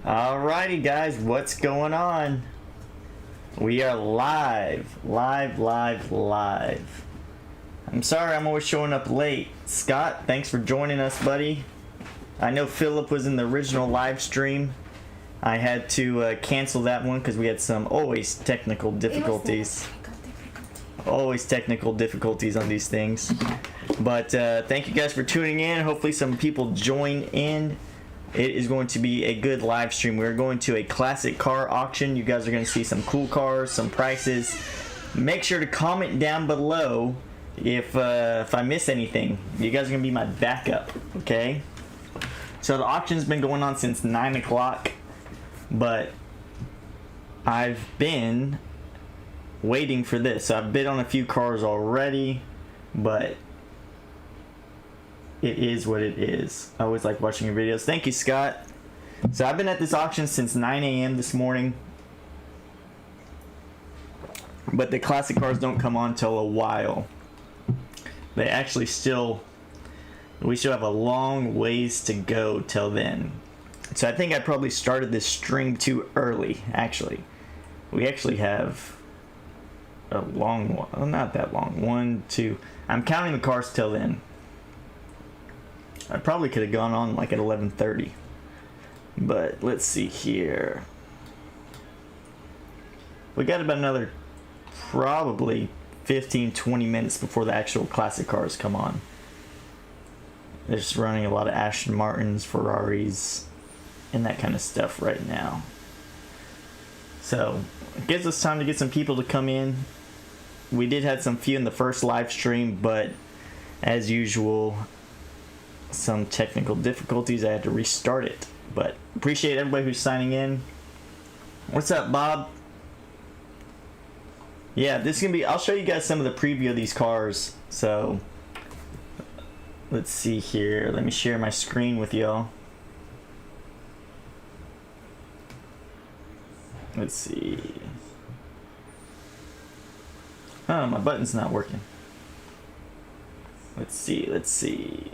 Alrighty guys, what's going on? We are live. I'm sorry I'm always showing up late. Scott, thanks for joining us, buddy. I know Philip was in the original live stream. I had to cancel that one because we had some always technical difficulties. Always technical difficulties on these things. But thank you guys for tuning in. Hopefully some people join in. It is going to be a good live stream. We're going to a classic car auction. You guys are going to see some cool cars, some prices. Make sure to comment down below if I miss anything. You guys are going to be my backup, okay? So the auction's been going on since 9 o'clock, but I've been waiting for this. So I've bid on a few cars already, but it is what it is. I always like watching your videos. Thank you, Scott. So I've been at this auction since 9 a.m. this morning, but the classic cars don't come on till a while. They actually we still have a long ways to go till then. So I think I probably started this stream too early, actually. We actually have a long one. Well, not that long. 1, 2. I'm counting the cars till then. I probably could have gone on like at 11:30. But let's see here. We got about another probably 15-20 minutes before the actual classic cars come on. They're just running a lot of Aston Martins, Ferraris, and that kind of stuff right now. So it gives us time to get some people to come in. We did have some few in the first live stream, but as usual, some technical difficulties. I had to restart it, but appreciate everybody who's signing in. What's up, Bob? Yeah, this is gonna be, I'll show you guys some of the preview of these cars. So let's see here. Let me share my screen with y'all. Let's see. Oh, my button's not working. Let's see.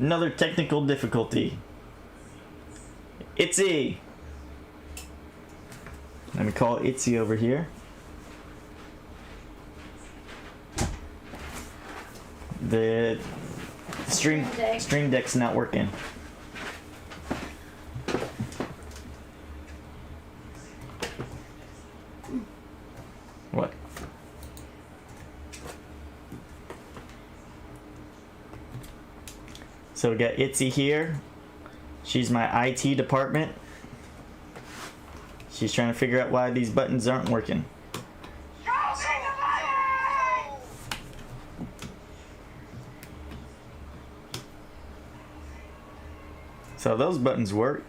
Another technical difficulty. Itzy. Let me call Itzy over here. The stream deck's not working. What? So we got Itzy here. She's my IT department. She's trying to figure out why these buttons aren't working. So those buttons work.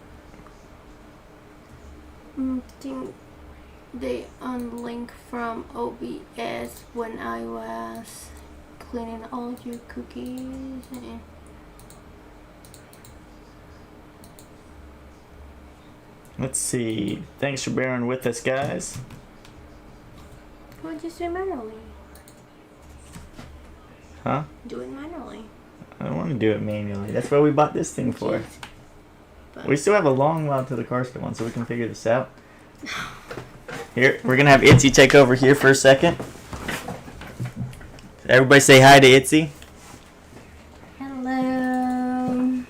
I think they unlinked from OBS when I was cleaning all your cookies. Let's see. Thanks for bearing with us, guys. Well, just do it manually. Huh? Do it manually. I don't want to do it manually. That's what we bought this thing for. But We still have a long while till the cars come on, so we can figure this out. Here, we're gonna have Itzy take over here for a second. Everybody say hi to Itzy. hello.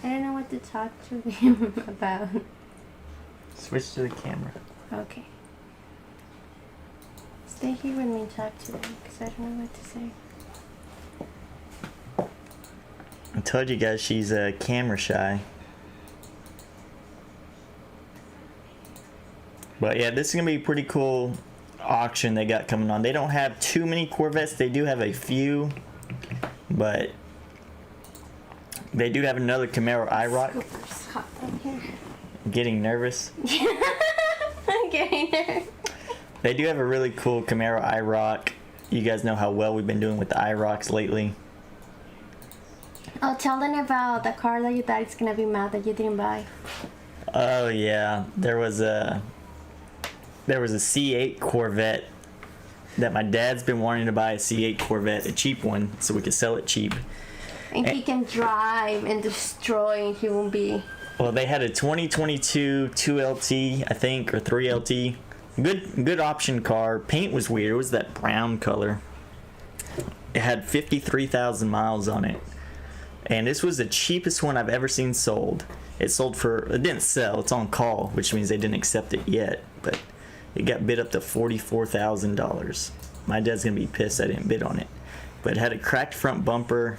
I don't know what to talk to him about. Switch to the camera. Okay. Stay here with me and talk to him because I don't know what to say. I told you guys she's camera shy. But yeah, this is gonna be a pretty cool auction they got coming on. They don't have too many Corvettes. They do have a few, but they do have another Camaro IROC. It's hot down here. Getting nervous. I'm getting there. They do have a really cool Camaro IROC. You guys know how well we've been doing with the IROCs lately. Oh, tell them about the car that your dad's gonna be mad that you didn't buy. Oh yeah, there was a C8 Corvette that my dad's been wanting to buy, a C8 Corvette, a cheap one, so we could sell it cheap. And he can drive and destroy, and he won't be. Well, they had a 2022 2LT, I think, or 3LT. Good option car. Paint was weird. It was that brown color. It had 53,000 miles on it. And this was the cheapest one I've ever seen sold. It didn't sell. It's on call, which means they didn't accept it yet. But it got bid up to $44,000. My dad's going to be pissed I didn't bid on it. But it had a cracked front bumper.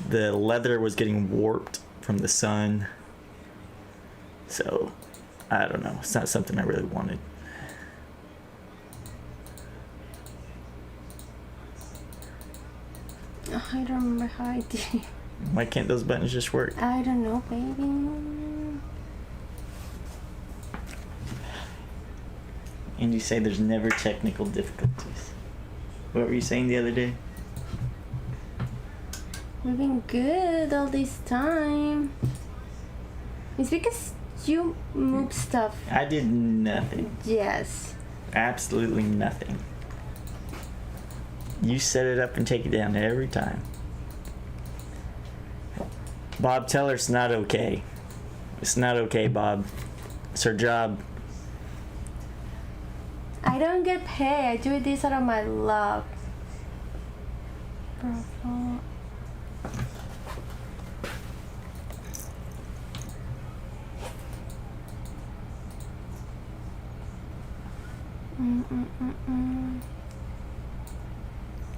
The leather was getting warped from the sun. So, I don't know. It's not something I really wanted. I don't remember how I did it. Why can't those buttons just work? I don't know, baby. And you say there's never technical difficulties. What were you saying the other day? We've been good all this time. It's because you move stuff. I did nothing. Yes. Absolutely nothing. You set it up and take it down every time. Bob, tell her it's not okay. It's not okay, Bob. It's her job. I don't get paid. I do this out of my love. Bravo.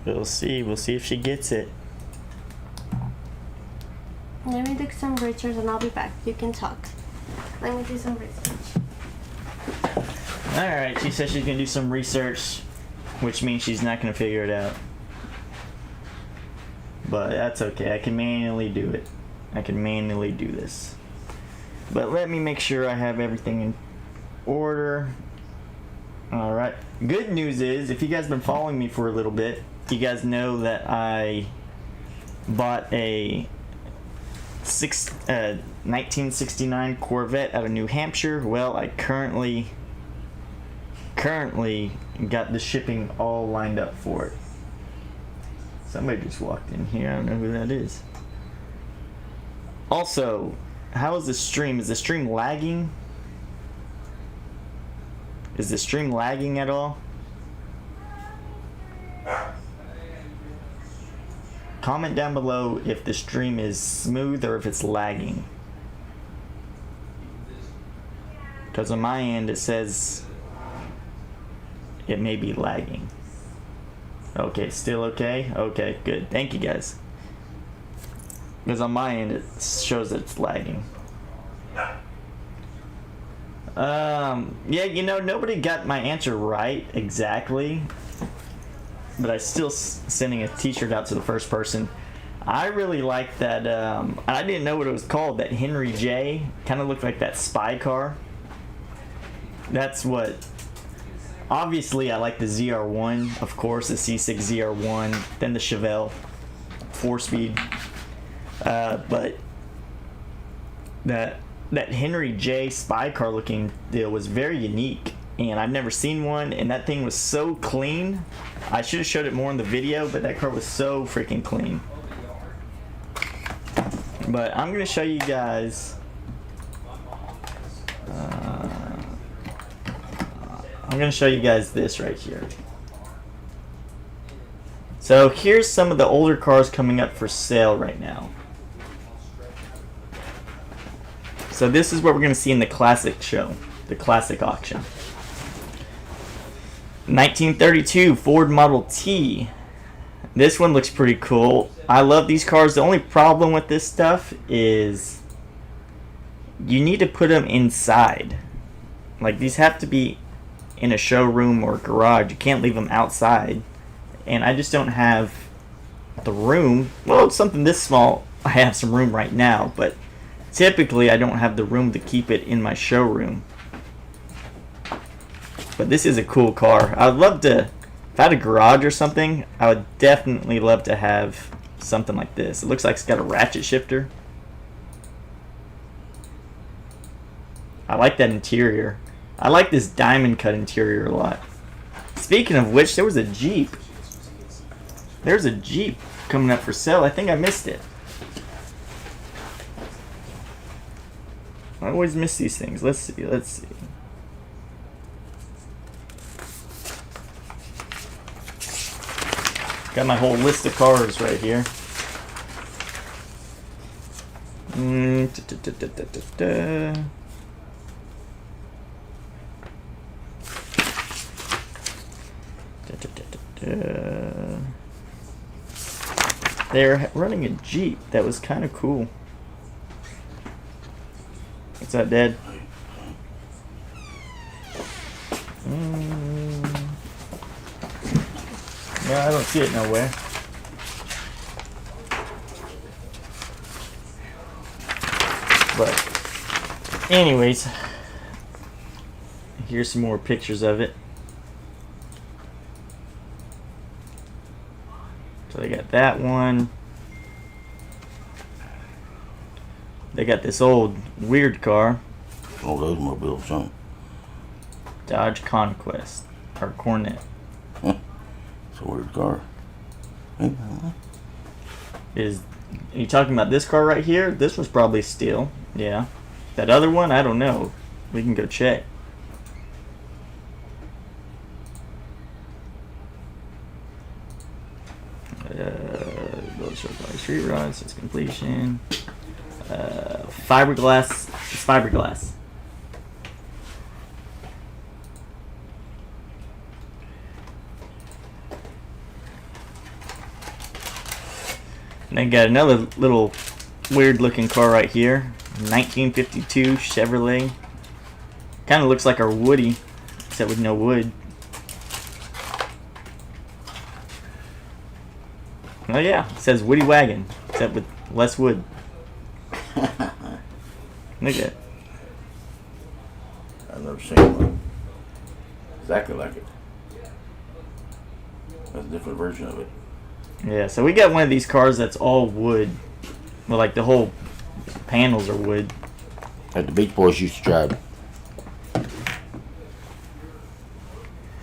We'll see. We'll see if she gets it. Let me do some research and I'll be back. You can talk. Let me do some research. Alright, she says she's going to do some research, which means she's not going to figure it out. But that's okay. I can manually do it. I can manually do this. But let me make sure I have everything in order. Alright. Good news is, if you guys have been following me for a little bit, you guys know that I bought a 1969 Corvette out of New Hampshire. Well, I currently got the shipping all lined up for it. Somebody just walked in here. I don't know who that is. Also, how is the stream? Is the stream lagging? Is the stream lagging at all? Comment down below if the stream is smooth or if it's lagging. Because on my end it says it may be lagging. Okay, still okay? Okay, good. Thank you guys. Because on my end it shows that it's lagging. Yeah, you know, nobody got my answer right exactly. But I still sending a t-shirt out to the first person. I really like that, I didn't know what it was called, that Henry J. Kind of looked like that spy car. That's what, obviously I like the ZR1, of course, the C6 ZR1, then the Chevelle 4-speed. But that Henry J. spy car looking deal was very unique. And I've never seen one, and that thing was so clean. I should have showed it more in the video, but that car was so freaking clean. But I'm gonna show you guys. I'm gonna show you guys this right here. So here's some of the older cars coming up for sale right now. So this is what we're gonna see in the classic show, the classic auction. 1932 Ford Model T. This one looks pretty cool. I love these cars. The only problem with this stuff is you need to put them inside. Like, these have to be in a showroom or garage. You can't leave them outside. And I just don't have the room. Well, it's something this small. I have some room right now, but typically I don't have the room to keep it in my showroom. But this is a cool car. I would love to, if I had a garage or something, I would definitely love to have something like this. It looks like it's got a ratchet shifter. I like that interior. I like this diamond cut interior a lot. Speaking of which, there was a Jeep. There's a Jeep coming up for sale. I think I missed it. I always miss these things. Let's see. Let's see. Got my whole list of cars right here. They're running a Jeep. That was kind of cool. What's that, Dad? Yeah, I don't see it nowhere. But anyways, here's some more pictures of it. So they got that one. They got this old weird car. Oh, those mobiles, huh? Dodge Conquest or Cornet. It's a weird car. Are you talking about this car right here? This was probably steel. Yeah. That other one, I don't know. We can go check. Street rod since completion. Fiberglass. It's fiberglass. And I got another little weird looking car right here. 1952 Chevrolet. Kind of looks like our Woody, except with no wood. Oh yeah, it says Woody Wagon, except with less wood. Look at it. I've never seen one. Exactly like it. That's a different version of it. Yeah, so we got one of these cars that's all wood. Well, like the whole panels are wood. That the Beach Boys used to drive.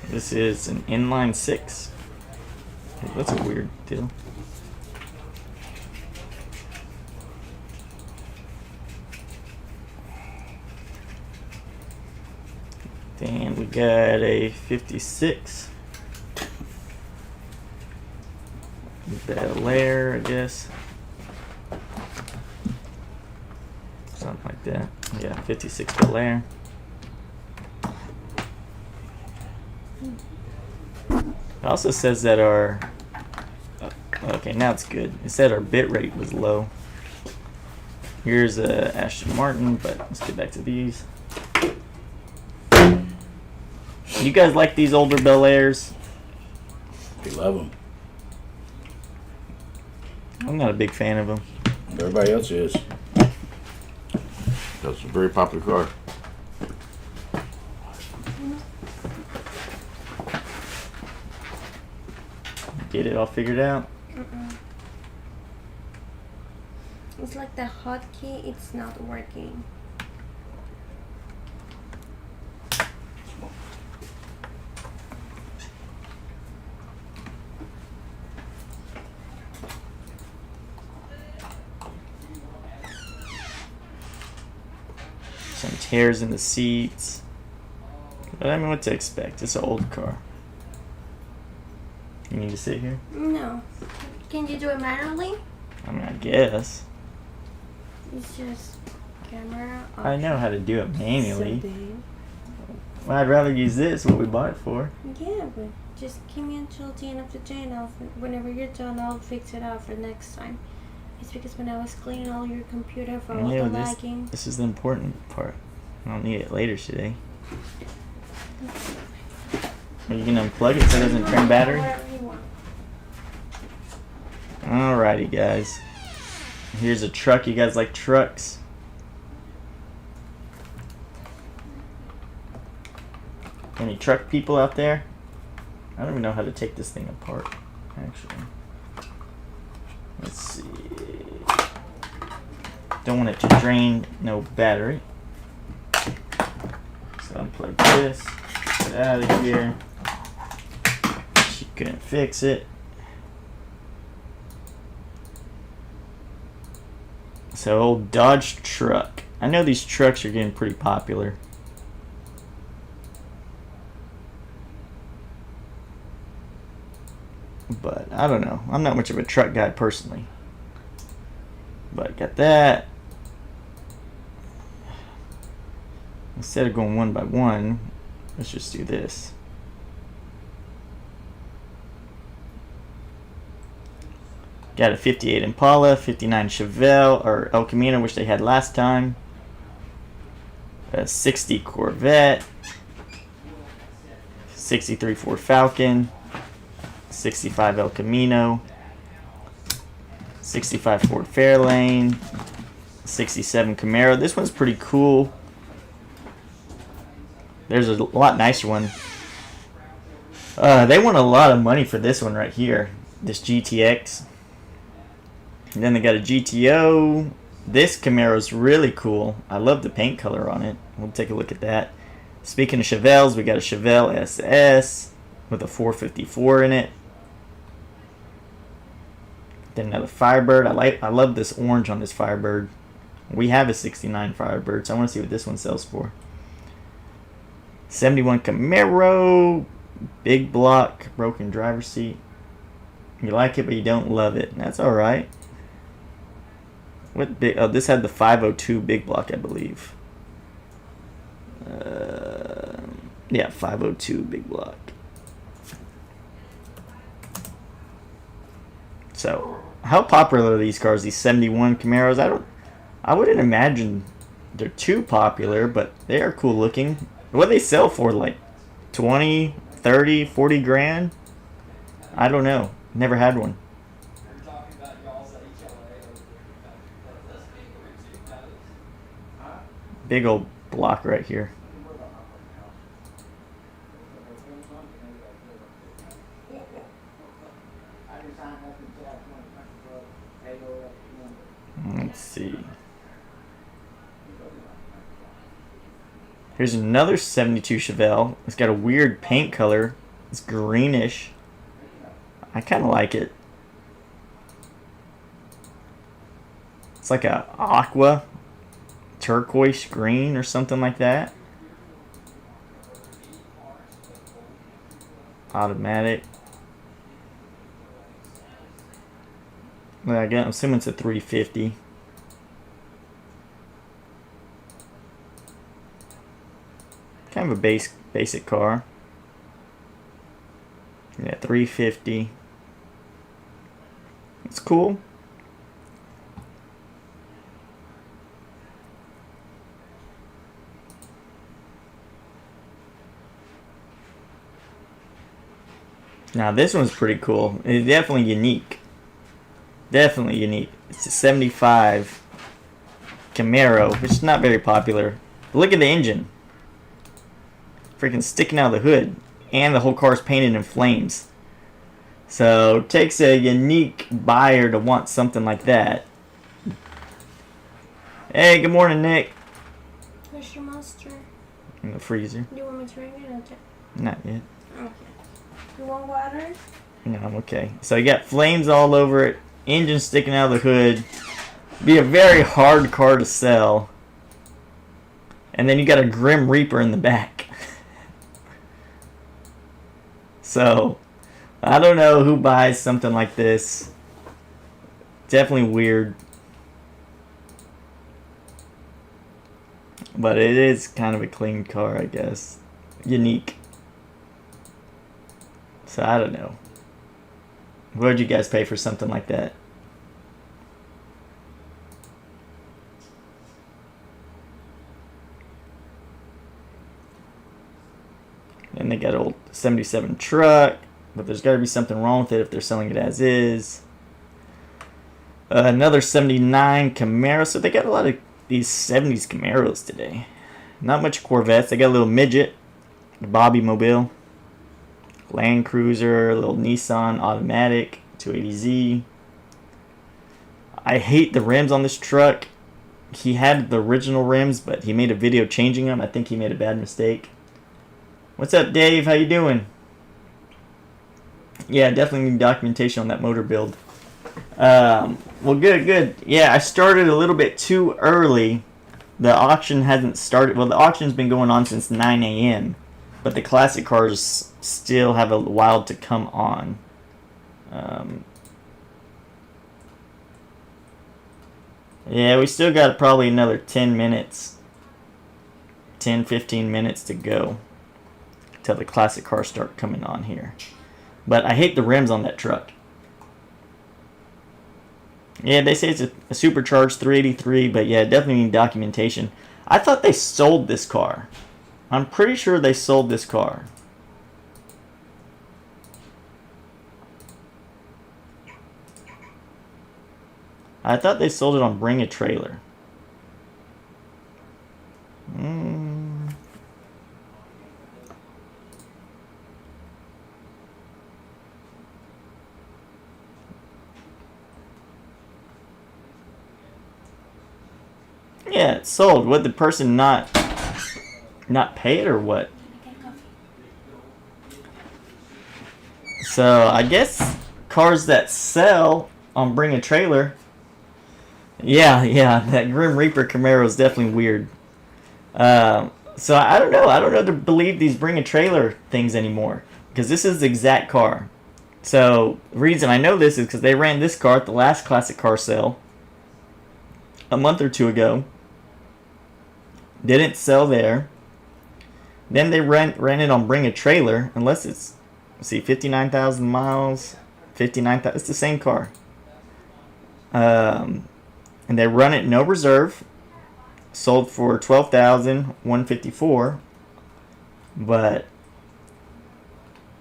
This is an inline 6. That's a weird deal. Then we got a 56 Bel Air, I guess. Something like that. Yeah, 56 Bel Air. It also says that our okay, now it's good. It said our bit rate was low. Here's a Aston Martin, but let's get back to these. You guys like these older Bel Airs? We love them. I'm not a big fan of them. Everybody else is. That's a very popular car. Get it all figured out? It's like the hotkey, it's not working. Some tears in the seats. But I mean, what to expect? It's an old car. You need to sit here? No. Can you do it manually? I mean, I guess. It's just camera. I know how to do it manually. Something. Well, I'd rather use this, what we bought it for. Yeah, but just give me until the end of the day and whenever you're done, I'll fix it out for next time. It's because when I was cleaning all your computer for all the lagging. This is the important part. I don't need it later today. Are you gonna unplug it so it doesn't drain battery? Whatever you want. Alrighty, guys. Here's a truck. You guys like trucks? Any truck people out there? I don't even know how to take this thing apart, actually. Let's see. Don't want it to drain no battery. So unplug this. Get it out of here. She couldn't fix it. So old Dodge truck. I know these trucks are getting pretty popular. But I don't know. I'm not much of a truck guy personally. But got that. Instead of going one by one, let's just do this. Got a 58 Impala, 59 Chevelle, or El Camino, which they had last time. A 60 Corvette. 63 Ford Falcon. 65 El Camino. 65 Ford Fairlane. 67 Camaro. This one's pretty cool. There's a lot nicer one. They want a lot of money for this one right here. This GTX. And then they got a GTO. This Camaro's really cool. I love the paint color on it. We'll take a look at that. Speaking of Chevelles, we got a Chevelle SS with a 454 in it. Then another Firebird. I love this orange on this Firebird. We have a 69 Firebird, so I want to see what this one sells for. 71 Camaro, big block, broken driver's seat. You like it, but you don't love it. That's all right. What big? Oh, this had the 502 big block, I believe. Yeah, 502 big block. So, how popular are these cars? These 71 Camaros? I wouldn't imagine they're too popular, but they are cool looking. What do they sell for? Like 20, 30, 40 grand? I don't know. Never had one. Big old block right here. Let's see. Here's another 72 Chevelle. It's got a weird paint color. It's greenish. I kind of like it. It's like a aqua turquoise green or something like that. Automatic. I'm assuming it's a 350. Kind of a basic car. Yeah, 350. It's cool. Now this one's pretty cool. It's definitely unique. Definitely unique. It's a 75 Camaro, which is not very popular. But look at the engine. Freaking sticking out of the hood. And the whole car is painted in flames. So it takes a unique buyer to want something like that. Hey, good morning, Nick. Where's your monster? In the freezer. Do you want me to ring it or not? Not yet. Okay. You want water? No, I'm okay. So you got flames all over it. Engine sticking out of the hood. Be a very hard car to sell. And then you got a Grim Reaper in the back. So, I don't know who buys something like this. Definitely weird. But it is kind of a clean car, I guess. Unique. So, I don't know. What would you guys pay for something like that? got an old 77 truck, but there's got to be something wrong with it if they're selling it as is. Another 79 Camaro. So they got a lot of these 70s Camaros today. Not much Corvettes. They got a little midget, the Bobby Mobile, Land Cruiser, a little Nissan automatic, 280Z. I hate the rims on this truck. He had the original rims, but he made a video changing them. I think he made a bad mistake. What's up, Dave? How you doing? Yeah, definitely need documentation on that motor build. Well, good. Yeah, I started a little bit too early. The auction hasn't started. Well, the auction's been going on since 9 a.m., but the classic cars still have a while to come on. Yeah, we still got probably another 10 minutes, 10, 15 minutes to go till the classic cars start coming on here. But I hate the rims on that truck. Yeah, they say it's a supercharged 383, but yeah, definitely need documentation. I thought they sold this car. I'm pretty sure they sold this car. I thought they sold it on Bring a Trailer. Yeah, it's sold. Would the person not pay it or what? So I guess cars that sell on Bring a Trailer. Yeah, that Grim Reaper Camaro is definitely weird. So I don't know. I don't know to believe these Bring a Trailer things anymore, because this is the exact car. So the reason I know this is because they ran this car at the last classic car sale a month or two ago. Didn't sell there. Then they ran it on Bring a Trailer, unless it's, let's see, 59,000 miles, 59,000. It's the same car. And they run it no reserve. Sold for $12,154. But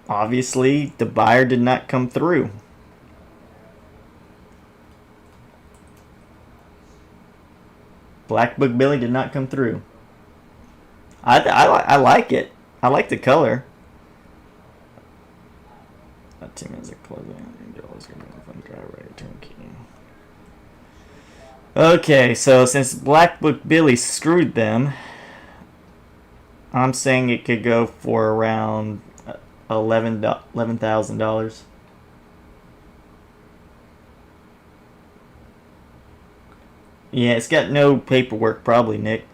obviously the buyer did not come through. Black Book Billy did not come through. I like it. I like the color. That team is a closing. Okay, so since Black Book Billy screwed them, I'm saying it could go for around $11,000. Yeah, it's got no paperwork, probably, Nick.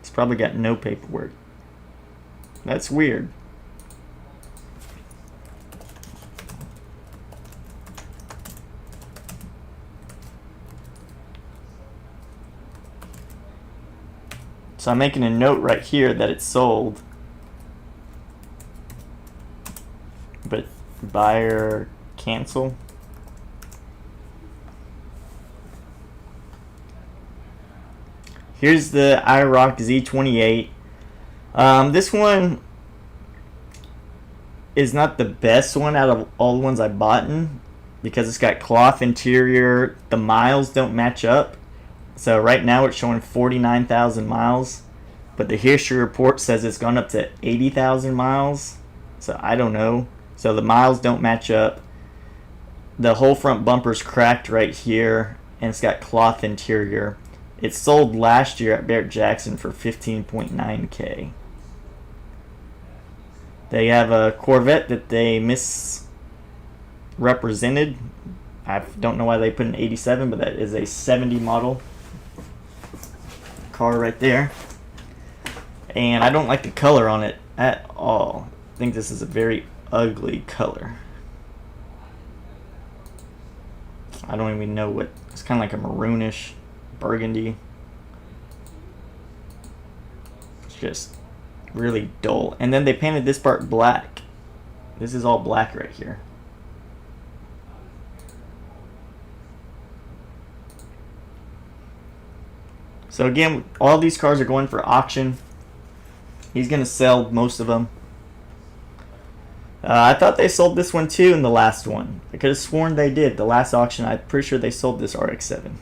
It's probably got no paperwork. That's weird. So I'm making a note right here that it's sold. But buyer cancel. Here's the IROC Z28. This one is not the best one out of all the ones I bought because it's got cloth interior. The miles don't match up. So right now it's showing 49,000 miles, but the history report says it's gone up to 80,000 miles. So I don't know. So the miles don't match up. The whole front bumper's cracked right here, and it's got cloth interior. It sold last year at Barrett Jackson for $15.9K. They have a Corvette that they misrepresented. I don't know why they put an 87, but that is a 70 model car right there. And I don't like the color on it at all. I think this is a very ugly color. I don't even know what, it's kind of like a maroonish burgundy. It's just really dull. And then they painted this part black. This is all black right here. So again, all these cars are going for auction. He's gonna sell most of them. I thought they sold this one too in the last one. I could have sworn they did. The last auction, I'm pretty sure they sold this RX-7.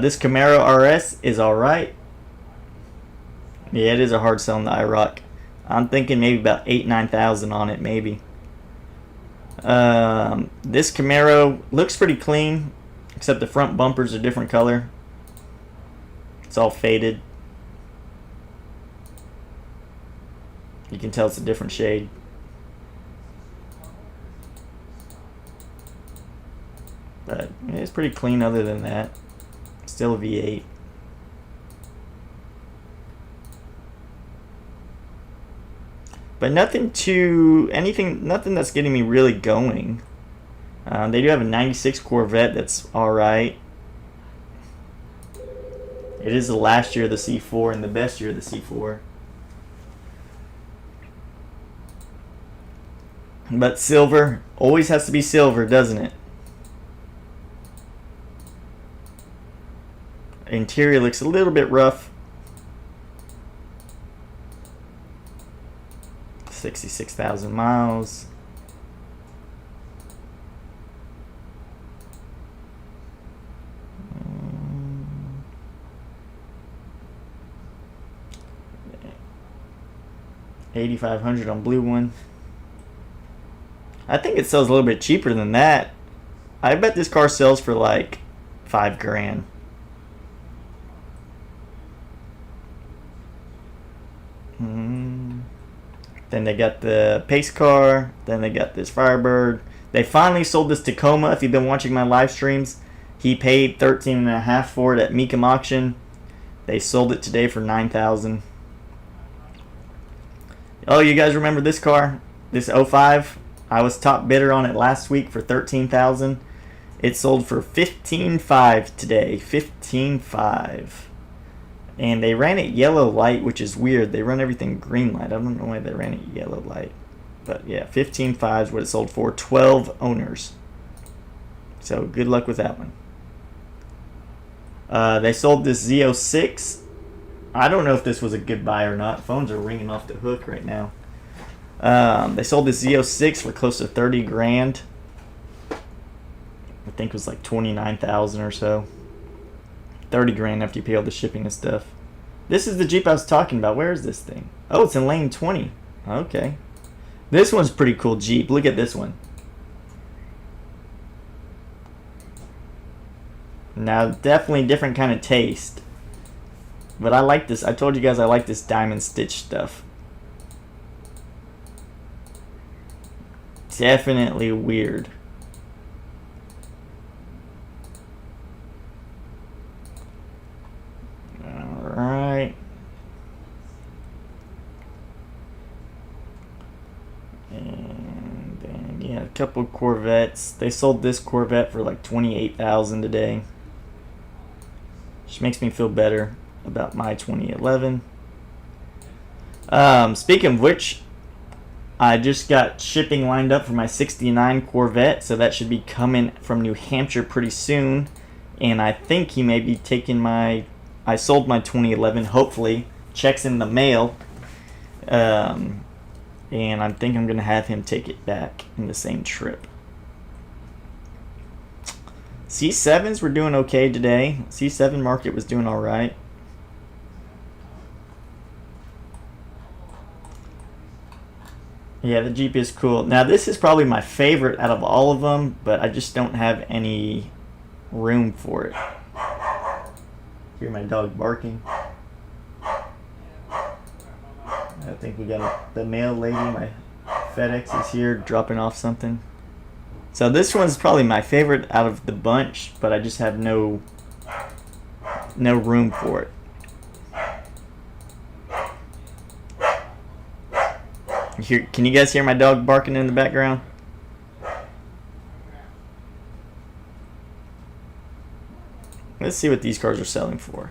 This Camaro RS is alright. Yeah, it is a hard sell in the IROC. I'm thinking maybe about 8,000-9,000 on it, maybe. This Camaro looks pretty clean, except the front bumpers are different color. It's all faded. You can tell it's a different shade. But it's pretty clean other than that. Still a V8. But nothing that's getting me really going. They do have a 96 Corvette that's alright. It is the last year of the C4 and the best year of the C4. But silver always has to be silver, doesn't it? Interior looks a little bit rough. 66,000 miles. $8,500 on blue one. I think it sells a little bit cheaper than that. I bet this car sells for like $5,000. Then they got the pace car. Then they got this Firebird. They finally sold this Tacoma. If you've been watching my live streams, he paid $13.5 for it at Mecum auction. They sold it today for $9,000. Oh, you guys remember this car? This 05? I was top bidder on it last week for $13,000. It sold for $15,500 today. $15,500. And they ran it yellow light, which is weird. They run everything green light. I don't know why they ran it yellow light. But yeah, $15,500 is what it sold for. 12 owners. So good luck with that one. They sold this Z06. I don't know if this was a good buy or not. Phones are ringing off the hook right now. They sold this Z06 for close to $30,000. I think it was like 29,000 or so. $30,000 after you pay all the shipping and stuff. This is the Jeep I was talking about. Where is this thing? Oh, it's in lane 20. Okay. This one's pretty cool Jeep. Look at this one. Now, definitely different kind of taste. But I like this. I told you guys I like this diamond stitch stuff. Definitely weird. Alright. And then, yeah, a couple Corvettes. They sold this Corvette for like $28,000 today. Which makes me feel better about my 2011. Speaking of which, I just got shipping lined up for my 69 Corvette, so that should be coming from New Hampshire pretty soon. And I think he may be taking my... I sold my 2011, hopefully. Checks in the mail. And I think I'm going to have him take it back in the same trip. C7s were doing okay today. C7 market was doing alright. Yeah, the Jeep is cool. Now, this is probably my favorite out of all of them, but I just don't have any room for it. Hear my dog barking. I think we got the mail lady. My FedEx is here dropping off something. So this one's probably my favorite out of the bunch, but I just have no room for it. Can you guys hear my dog barking in the background? Let's see what these cars are selling for.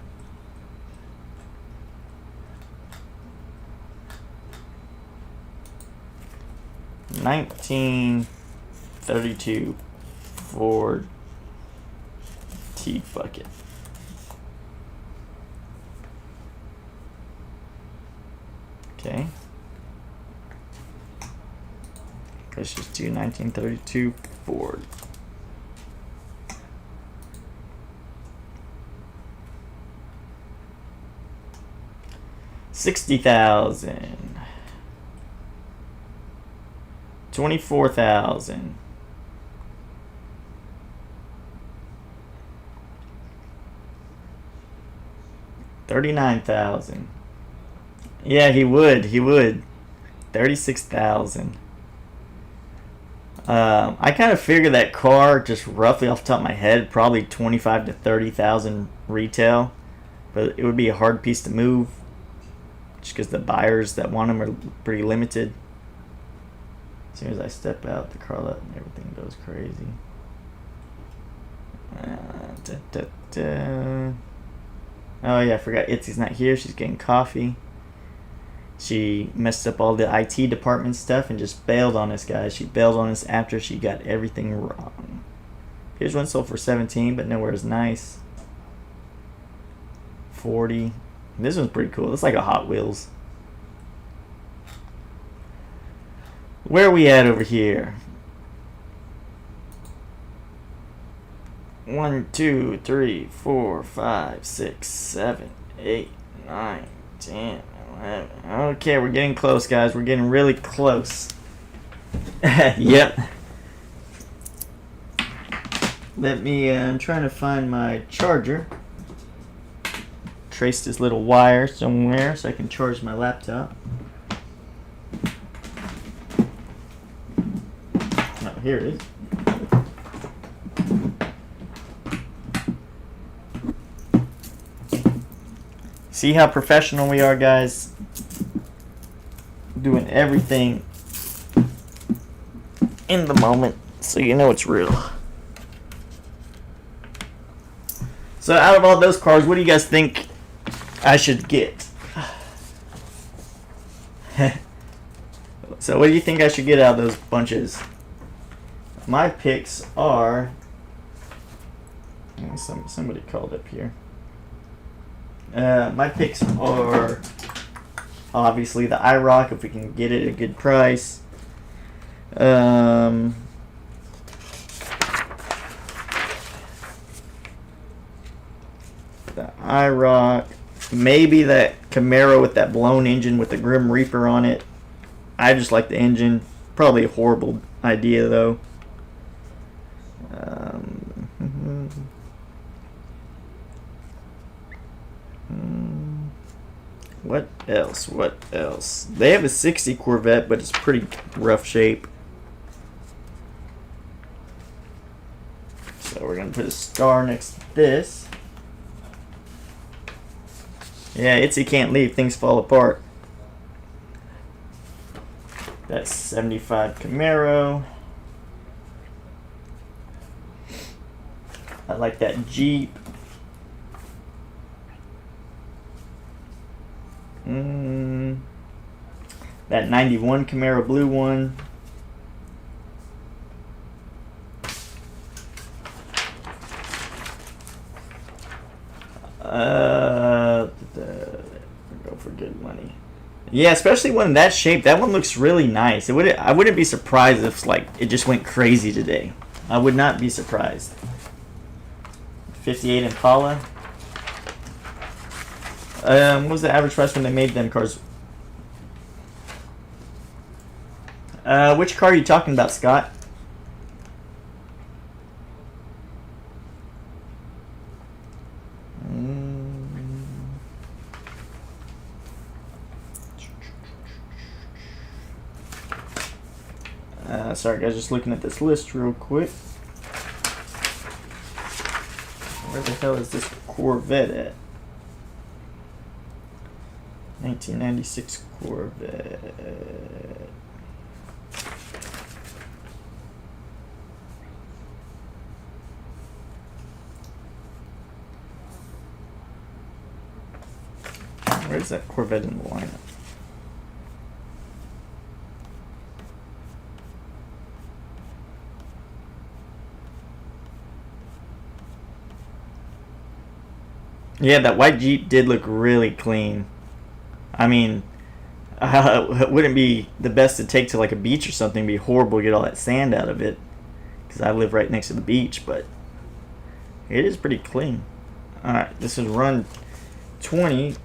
$1932 Ford T-Bucket. Let's just do 1932 Ford. $60,000. $24,000. $39,000. Yeah, he would. He would. $36,000. I kind of figured that car, just roughly off the top of my head, probably 25 to 30,000 retail, but it would be a hard piece to move, just because the buyers that want them are pretty limited. As soon as I step out the car lot, everything goes crazy. Oh yeah, I forgot Itzy's not here. She's getting coffee. She messed up all the IT department stuff and just bailed on us, guys. She bailed on us after she got everything wrong. Here's one sold for 17, but nowhere as nice. 40. This one's pretty cool. It's like a Hot Wheels. Where are we at over here? 1, 2, 3, 4, 5, 6, 7, 8, 9, 10, 11. Okay, we're getting close, guys. We're getting really close. Yep. Let me, I'm trying to find my charger. Trace this little wire somewhere so I can charge my laptop. Oh, here it is. See how professional we are, guys? Doing everything in the moment so you know it's real. So out of all those cars, what do you guys think I should get? So what do you think I should get out of those bunches? My picks are... Somebody called up here. My picks are obviously the IROC if we can get it at a good price. The IROC, maybe that Camaro with that blown engine with the Grim Reaper on it. I just like the engine. Probably a horrible idea though. What else? What else? They have a 60 Corvette, but it's pretty rough shape. So we're going to put a star next to this. Yeah, Itzy can't leave. Things fall apart. That's 75 Camaro. I like that Jeep. That 91 Camaro blue one. Go for good money. Yeah, especially one in that shape. That one looks really nice. I wouldn't be surprised if like it just went crazy today. I would not be surprised. 58 Impala. What was the average price when they made them cars? Which car are you talking about, Scott? Sorry guys, just looking at this list real quick. Where the hell is this Corvette at? 1996 Corvette. Where's that Corvette in the lineup? Yeah, that white Jeep did look really clean. I mean, it wouldn't be the best to take to like a beach or something. It'd be horrible to get all that sand out of it, because I live right next to the beach, but it is pretty clean. Alright, this is run 20.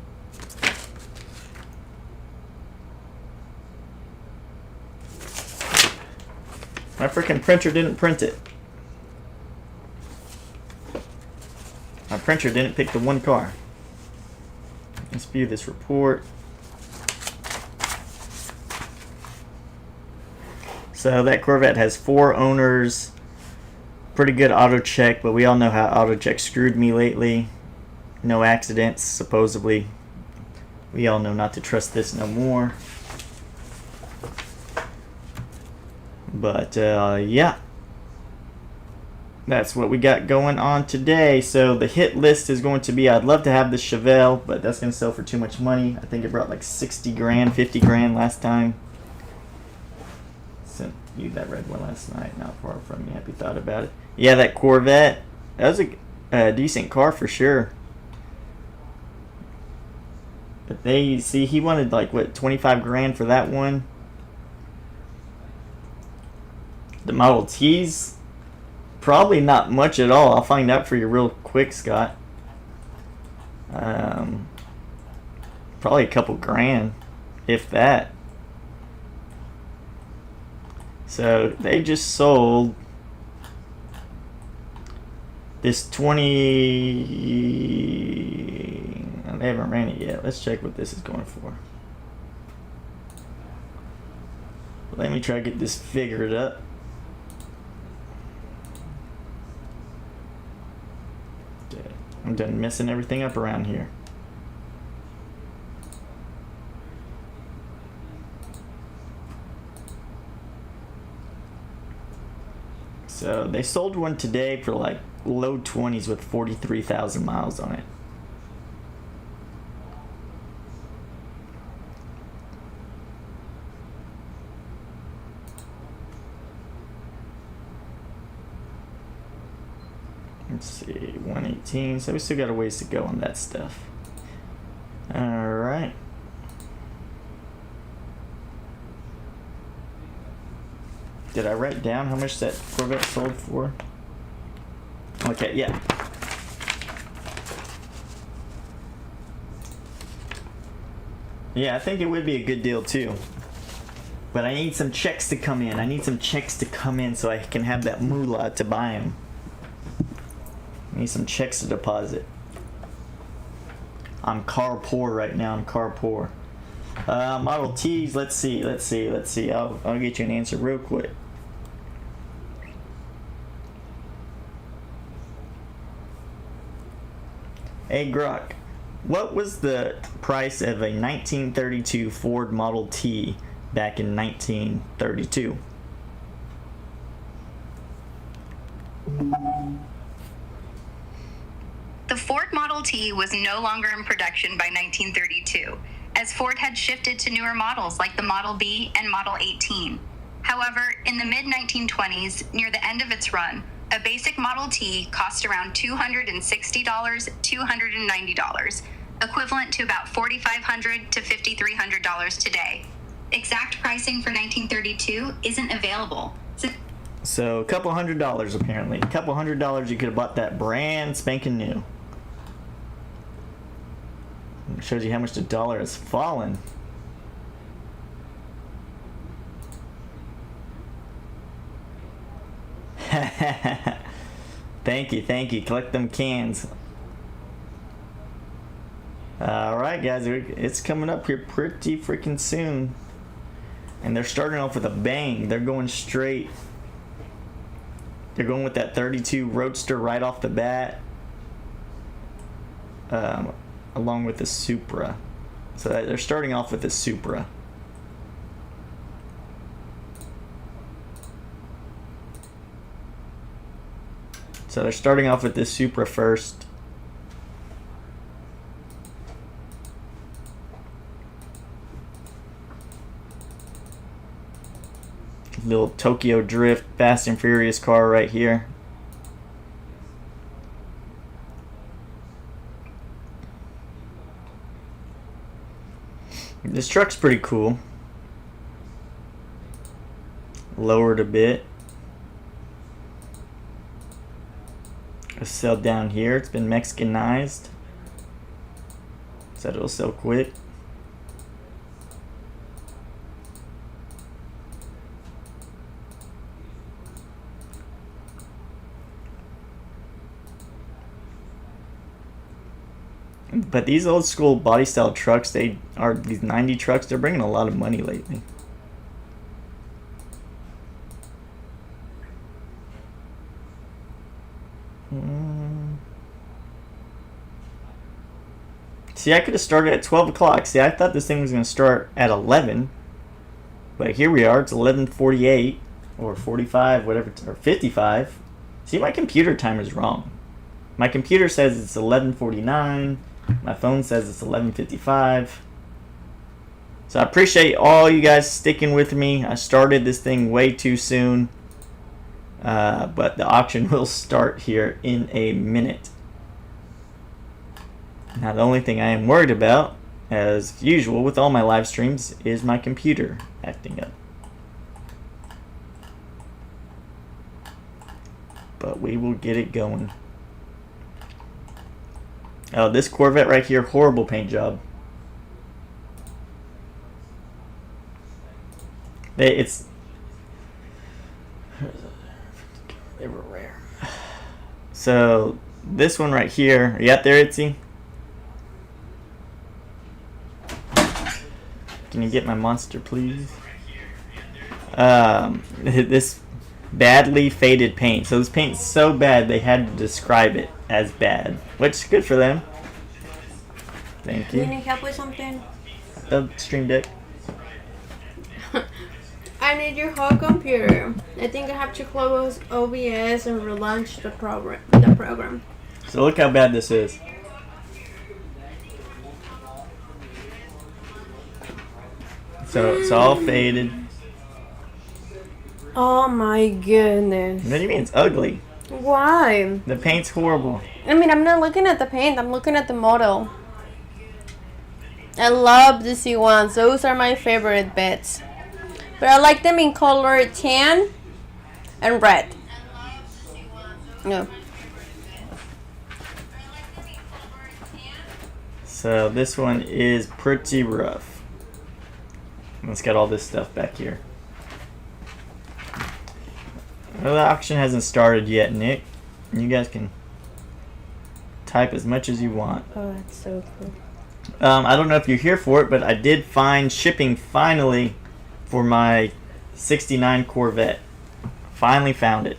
My freaking printer didn't print it. My printer didn't pick the one car. Let's view this report. So that Corvette has 4 owners. Pretty good auto check, but we all know how auto check screwed me lately. No accidents, supposedly. We all know not to trust this no more. But yeah, that's what we got going on today. So the hit list is going to be, I'd love to have the Chevelle, but that's going to sell for too much money. I think it brought like 60 grand, 50 grand last time. Sent you that red one last night, not far from me. Happy thought about it. Yeah, that Corvette, that was a decent car for sure. But they, see, he wanted like, what, 25 grand for that one. The Model T's, probably not much at all. I'll find out for you real quick, Scott. Probably a couple grand, if that. So they just sold this 20. They haven't ran it yet. Let's check what this is going for. Let me try to get this figured up. I'm done messing everything up around here. So they sold one today for like low 20s with 43,000 miles on it. Let's see, 118. So we still got a ways to go on that stuff. All right. Did I write down how much that Corvette sold for? Okay, yeah. Yeah, I think it would be a good deal too. But I need some checks to come in. I need some checks to come in so I can have that moolah to buy them. I need some checks to deposit. I'm car poor right now. I'm car poor. Model T's. Let's see. I'll get you an answer real quick. Hey Grok, what was the price of a 1932 Ford Model T back in 1932? The Ford Model T was no longer in production by 1932, as Ford had shifted to newer models like the Model B and Model 18. However, in the mid-1920s, near the end of its run, a basic Model T cost around $260, $290, equivalent to about $4,500 to $5,300 today. Exact pricing for 1932 isn't available. So a couple $100 apparently. A couple $100 you could have bought that brand spanking new. It shows you how much the dollar has fallen. Thank you. Collect them cans. Alright guys, it's coming up here pretty freaking soon. And they're starting off with a bang. They're going straight. They're going with that 32 Roadster right off the bat. Along with the Supra. So they're starting off with the Supra. So they're starting off with this Supra first. Little Tokyo Drift, Fast and Furious car right here. This truck's pretty cool. Lowered a bit. A sell down here. It's been Mexicanized. Said it'll sell quick. But these old school body style trucks, they are these 90 trucks, they're bringing a lot of money lately. See, I could have started at 12 o'clock. See, I thought this thing was going to start at 11. But here we are. It's 11:48 or 45, whatever, or 55. See, my computer timer's wrong. My computer says it's 11:49. My phone says it's 11:55. So I appreciate all you guys sticking with me. I started this thing way too soon. But the auction will start here in a minute. Now the only thing I am worried about, as usual with all my live streams, is my computer acting up. But we will get it going. Oh, this Corvette right here, horrible paint job. They were rare. So this one right here, are you out there, Itzy? Can you get my monster, please? This badly faded paint. So this paint's so bad they had to describe it as bad, which is good for them. Thank you. You need help with something? The Stream Deck. I need your whole computer. I think I have to close OBS and relaunch the program. So look how bad this is. So it's all faded. Oh my goodness. What do you mean it's ugly? Why? The paint's horrible. I mean, I'm not looking at the paint. I'm looking at the model. I love the C1s. Those are my favorite bits. But I like them in color tan and red. No. So this one is pretty rough. Let's get all this stuff back here. Well, the auction hasn't started yet, Nick. You guys can type as much as you want. Oh, that's so cool. I don't know if you're here for it, but I did find shipping finally for my 69 Corvette. Finally found it.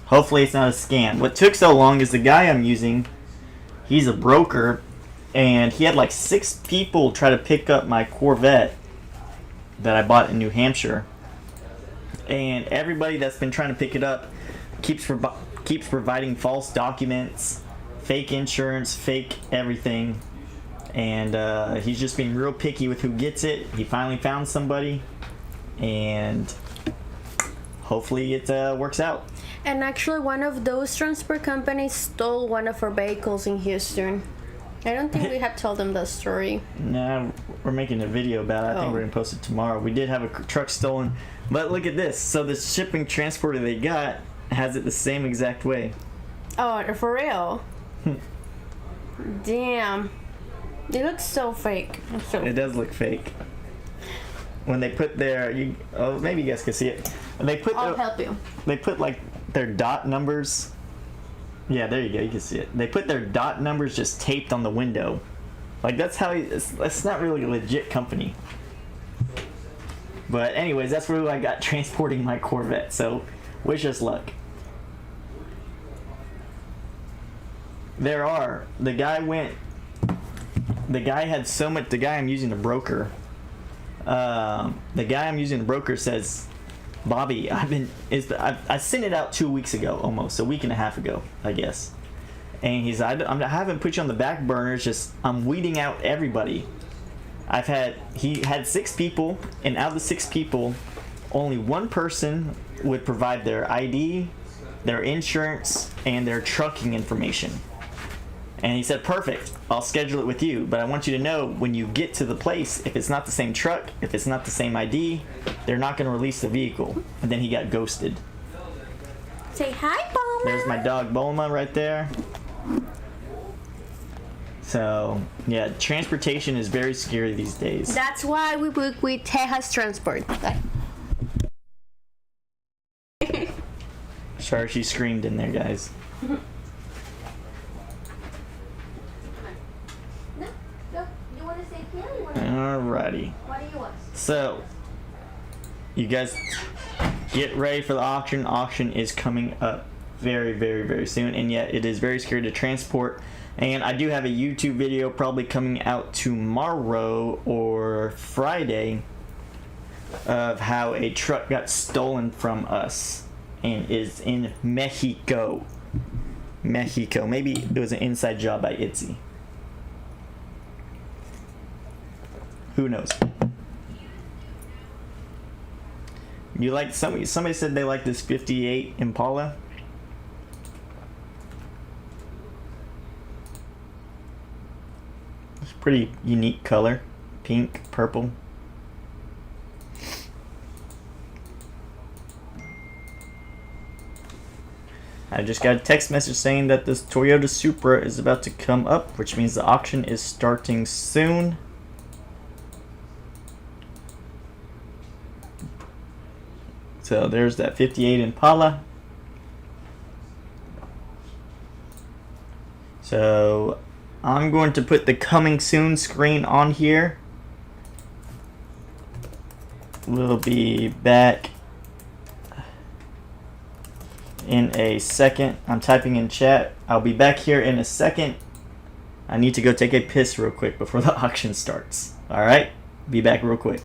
Hopefully it's not a scam. What took so long is the guy I'm using, he's a broker, and he had like 6 people try to pick up my Corvette that I bought in New Hampshire. And everybody that's been trying to pick it up keeps providing false documents, fake insurance, fake everything. And he's just being real picky with who gets it. He finally found somebody, and hopefully it works out. And actually, one of those transport companies stole one of our vehicles in Houston. I don't think we have told them that story. No, we're making a video about it. I think we're going to post it tomorrow. We did have a truck stolen. But look at this. So the shipping transporter they got has it the same exact way. Oh, for real? Damn. It looks so fake. It does look fake. When they put their, maybe you guys can see it. When they put I'll help you. They put like their dot numbers. Yeah, there you go. You can see it. They put their dot numbers just taped on the window. Like that's how. That's not really a legit company. But anyways, that's where I got transporting my Corvette. So wish us luck. The guy had so much. The guy I'm using, the broker. The guy I'm using, the broker says, Bobby, I sent it out 2 weeks ago, almost a week and a half ago, I guess. And he's, I haven't put you on the back burner. It's just I'm weeding out everybody. He had 6 people, and out of the 6 people, only one person would provide their ID, their insurance, and their trucking information. And he said, perfect, I'll schedule it with you. But I want you to know when you get to the place, if it's not the same truck, if it's not the same ID, they're not going to release the vehicle. And then he got ghosted. Say hi, Bulma. There's my dog Bulma right there. So, yeah, transportation is very scary these days. That's why we book with Texas Transport. Sorry, she screamed in there, guys. Alrighty. What do you want? So, you guys get ready for the auction. Auction is coming up very, very, very soon, and yet it is very scary to transport. And I do have a YouTube video probably coming out tomorrow or Friday of how a truck got stolen from us and is in Mexico. Mexico. Maybe it was an inside job by Itzy. Who knows? You like somebody said they like this 58 Impala. It's a pretty unique color. Pink, purple. I just got a text message saying that this Toyota Supra is about to come up, which means the auction is starting soon. So there's that 58 Impala. So I'm going to put the coming soon screen on here. We'll be back in a second. I'm typing in chat. I'll be back here in a second. I need to go take a piss real quick before the auction starts. Alright? Be back real quick.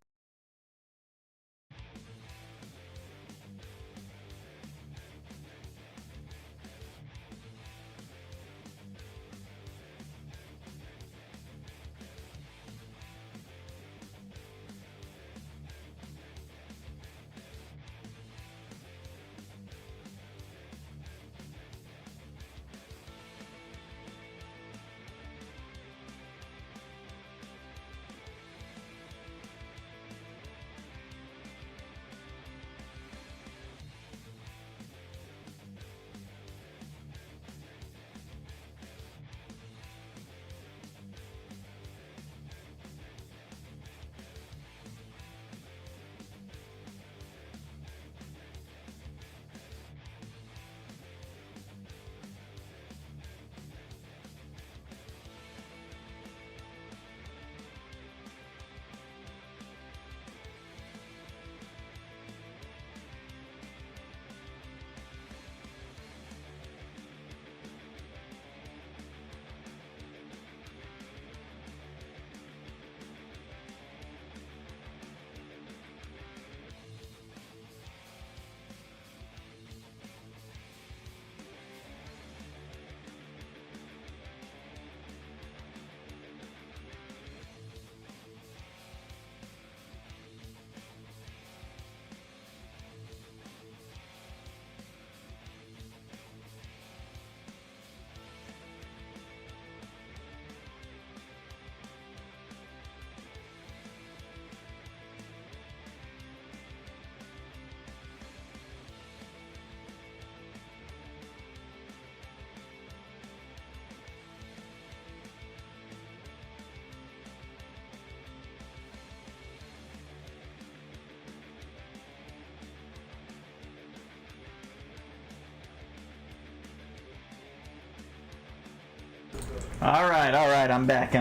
All right, I'm back.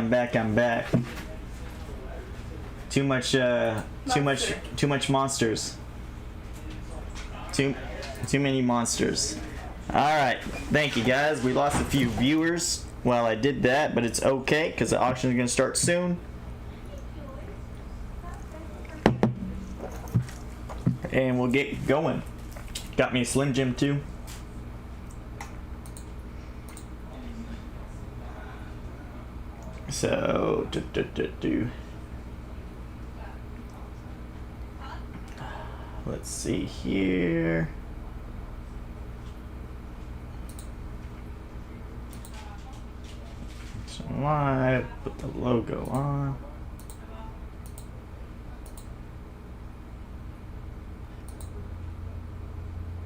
Too much monsters. Too many monsters. All right, thank you guys. We lost a few viewers while I did that, but it's okay because the auction is gonna start soon. And we'll get going. Got me a Slim Jim too. So, let's see here. live. Put the logo on.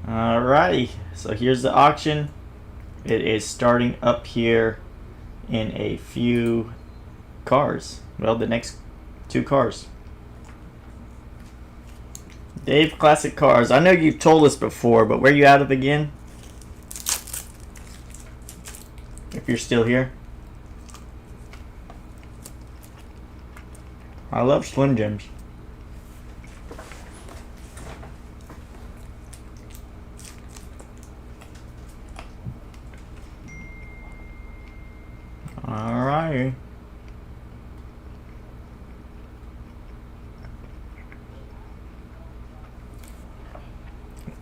Alrighty, so here's the auction. It is starting up here in a few cars. Well, the next 2 cars. Dave Classic Cars. I know you've told us before, but where you out of again? If you're still here. I love Slim Jims. Alright.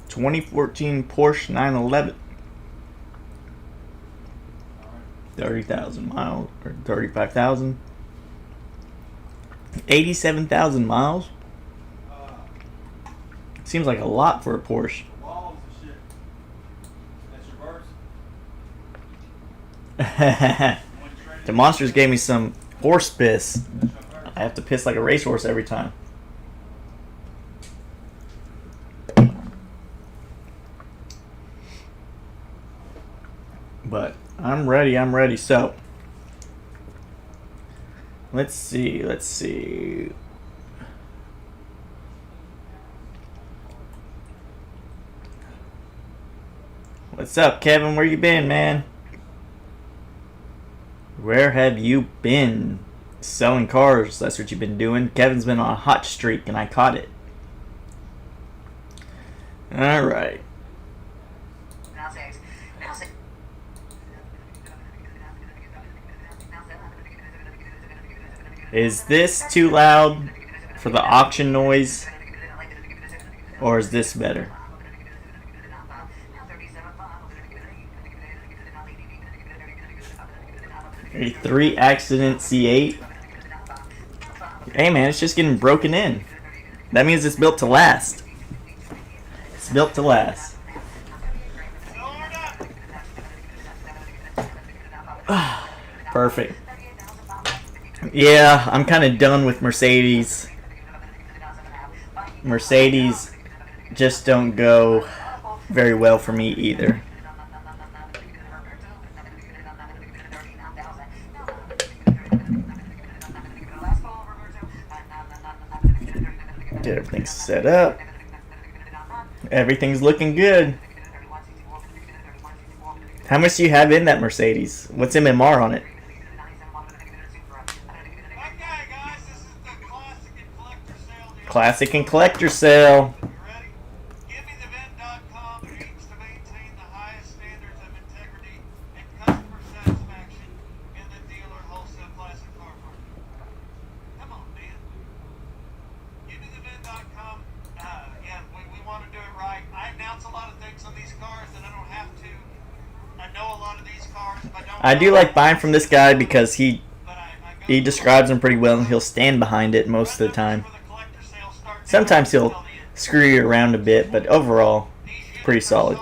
2014 Porsche 911. 30,000 miles or 35,000. 87,000 miles. Seems like a lot for a Porsche. The monsters gave me some horse piss. I have to piss like a racehorse every time. But I'm ready. So let's see. What's up, Kevin? Where you been, man? Where have you been? Selling cars, that's what you've been doing. Kevin's been on a hot streak and I caught it. Alright. Is this too loud for the auction noise? Or is this better? A 3 accident C8. Hey man, it's just getting broken in. That means it's built to last. It's built to last. Perfect. Yeah, I'm kind of done with Mercedes. Mercedes just don't go very well for me either. Get everything set up. Everything's looking good. How much do you have in that Mercedes? What's MMR on it? Classic and collector sale. I do like buying from this guy because he describes them pretty well and he'll stand behind it most of the time. Sometimes he'll screw you around a bit, but overall, pretty solid.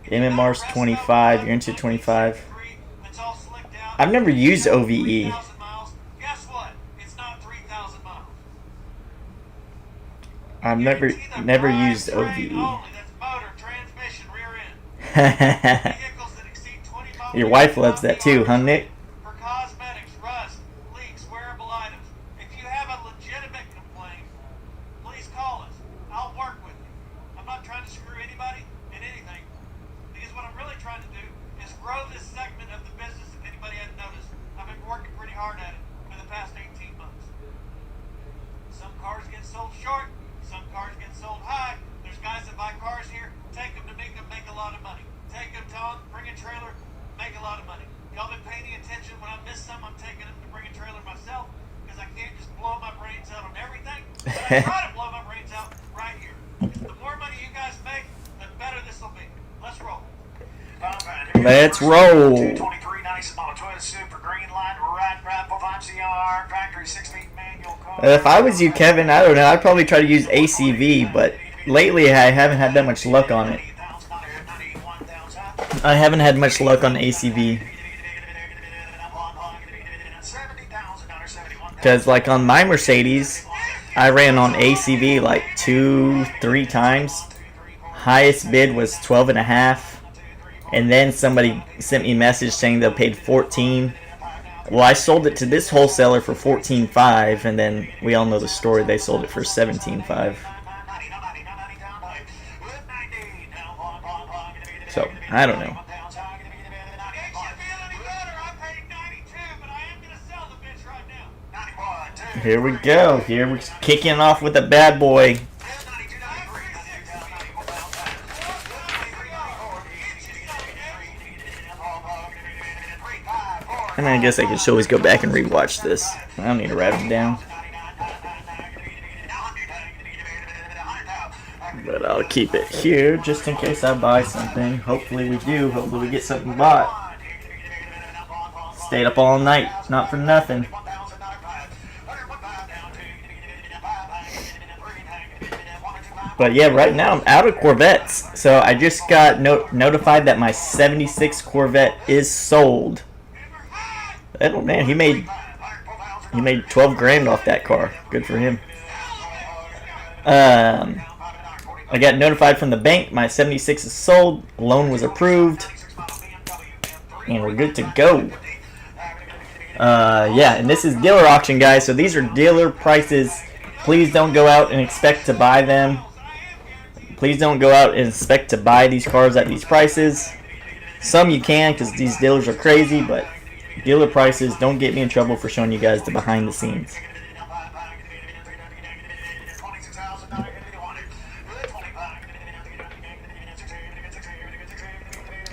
MMR's 25, you're into 25. I've never used OVE. I've never used OVE. Your wife loves that too, huh, Nick? I try to blow my brains out right here. The more money you guys make, the better this will be. Let's roll. Let's roll. 223 nice model Toyota Super green line red wrap 5 CR factory 6-speed manual car. If I was you, Kevin, I don't know. I'd probably try to use ACV, but lately I haven't had that much luck on it. I haven't had much luck on ACV. Because like on my Mercedes, I ran on ACV like 2-3 times. Highest bid was 12.5, and then somebody sent me a message saying they paid 14. Well, I sold it to this wholesaler for 14.5, and then we all know the story. They sold it for 17.5. So I don't know. Here we go. Here we're kicking off with a bad boy. I mean, I guess I could always go back and rewatch this. I don't need to write it down. But I'll keep it here just in case I buy something. Hopefully we do. Hopefully we get something bought. Stayed up all night. Not for nothing. But yeah, right now I'm out of Corvettes. So I just got notified that my 76 Corvette is sold. Oh man, he made 12 grand off that car. Good for him. I got notified from the bank. My 76 is sold. Loan was approved, and we're good to go. Yeah, and this is dealer auction, guys. So these are dealer prices. Please don't go out and expect to buy them. Please don't go out and expect to buy these cars at these prices. Some you can, because these dealers are crazy, but dealer prices, don't get me in trouble for showing you guys the behind the scenes.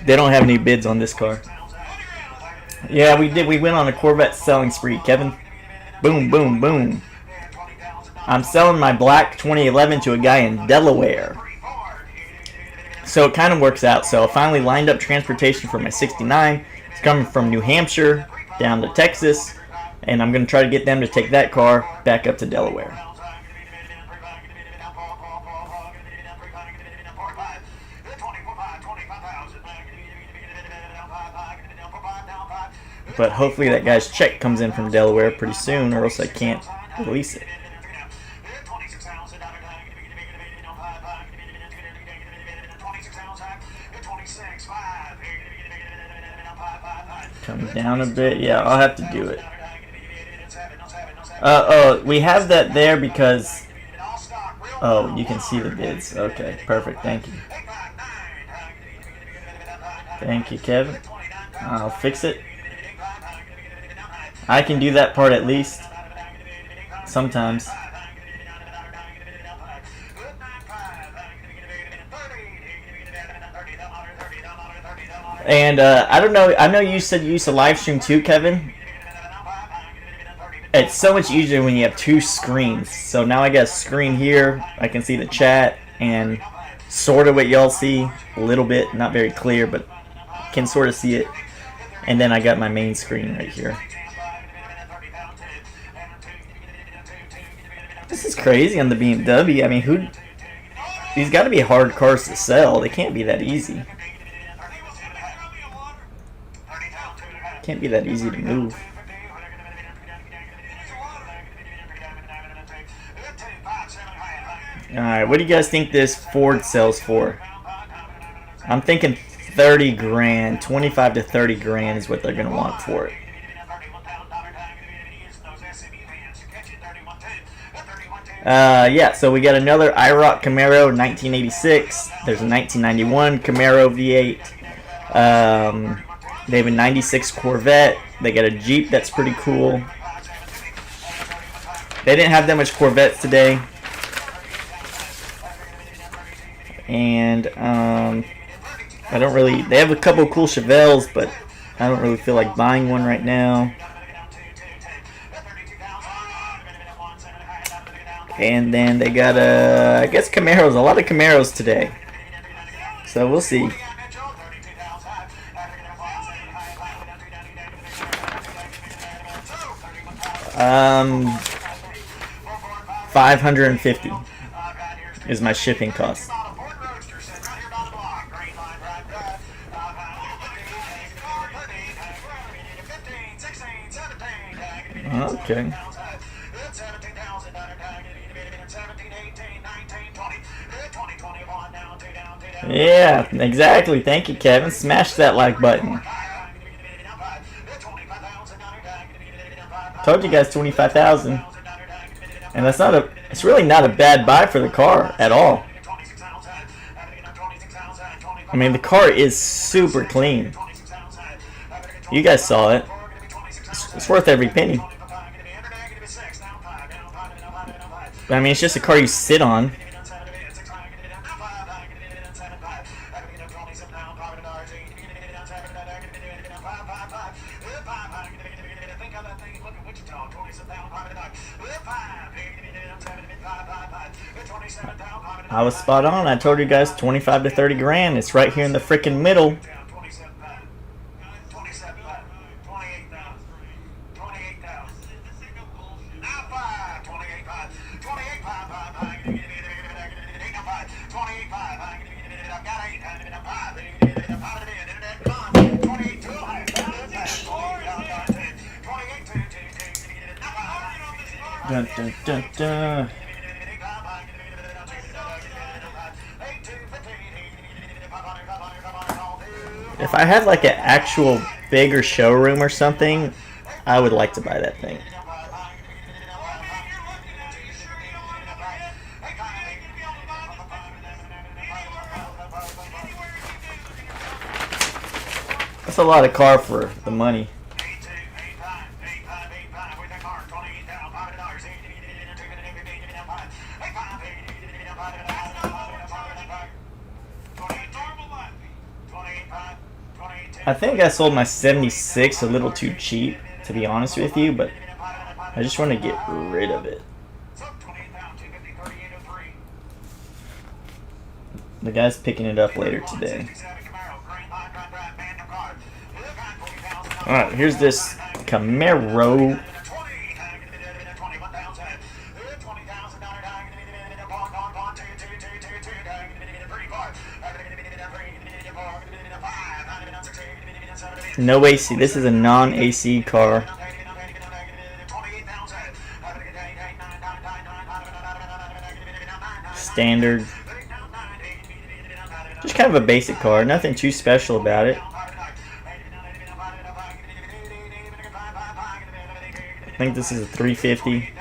They don't have any bids on this car. Yeah, we did. We went on a Corvette selling spree, Kevin. Boom, boom, boom. I'm selling my black 2011 to a guy in Delaware. So it kind of works out. So I finally lined up transportation for my 69. It's coming from New Hampshire down to Texas, and I'm going to try to get them to take that car back up to Delaware. But hopefully that guy's check comes in from Delaware pretty soon, or else I can't release it. Come down a bit. Yeah, I'll have to do it. Oh, we have that there because... Oh, you can see the bids. Okay, perfect. Thank you. Thank you, Kevin. I'll fix it. I can do that part at least. Sometimes. And I don't know. I know you said you used to live stream too, Kevin. It's so much easier when you have two screens. So now I got a screen here. I can see the chat and sort of what y'all see a little bit, not very clear, but can sort of see it. And then I got my main screen right here. This is crazy on the BMW. I mean, these got to be hard cars to sell. They can't be that easy. Can't be that easy to move. Alright, what do you guys think this Ford sells for? I'm thinking 30 grand. 25 to 30 grand is what they're going to want for it. Yeah, so we got another IROC Camaro 1986. There's a 1991 Camaro V8. They have a 96 Corvette. They got a Jeep that's pretty cool. They didn't have that much Corvettes today. And I don't really... They have a couple cool Chevelles, but I don't really feel like buying one right now. And then they got I guess Camaros. A lot of Camaros today. So we'll see. 550 is my shipping cost. Okay. Yeah, exactly. Thank you, Kevin. Smash that like button. Told you guys 25,000. And that's not a, it's really not a bad buy for the car at all. I mean, the car is super clean. You guys saw it. It's worth every penny. I mean, it's just a car you sit on. I was spot on. I told you guys 25 to 30 grand. It's right here in the freaking middle. Dun, dun, dun, dun. If I had like an actual bigger showroom or something, I would like to buy that thing. That's a lot of car for the money. I think I sold my 76 a little too cheap, to be honest with you, but I just want to get rid of it. The guy's picking it up later today. Alright, here's this Camaro. No AC. This is a non-AC car. Standard. Just kind of a basic car. Nothing too special about it. I think this is a 350.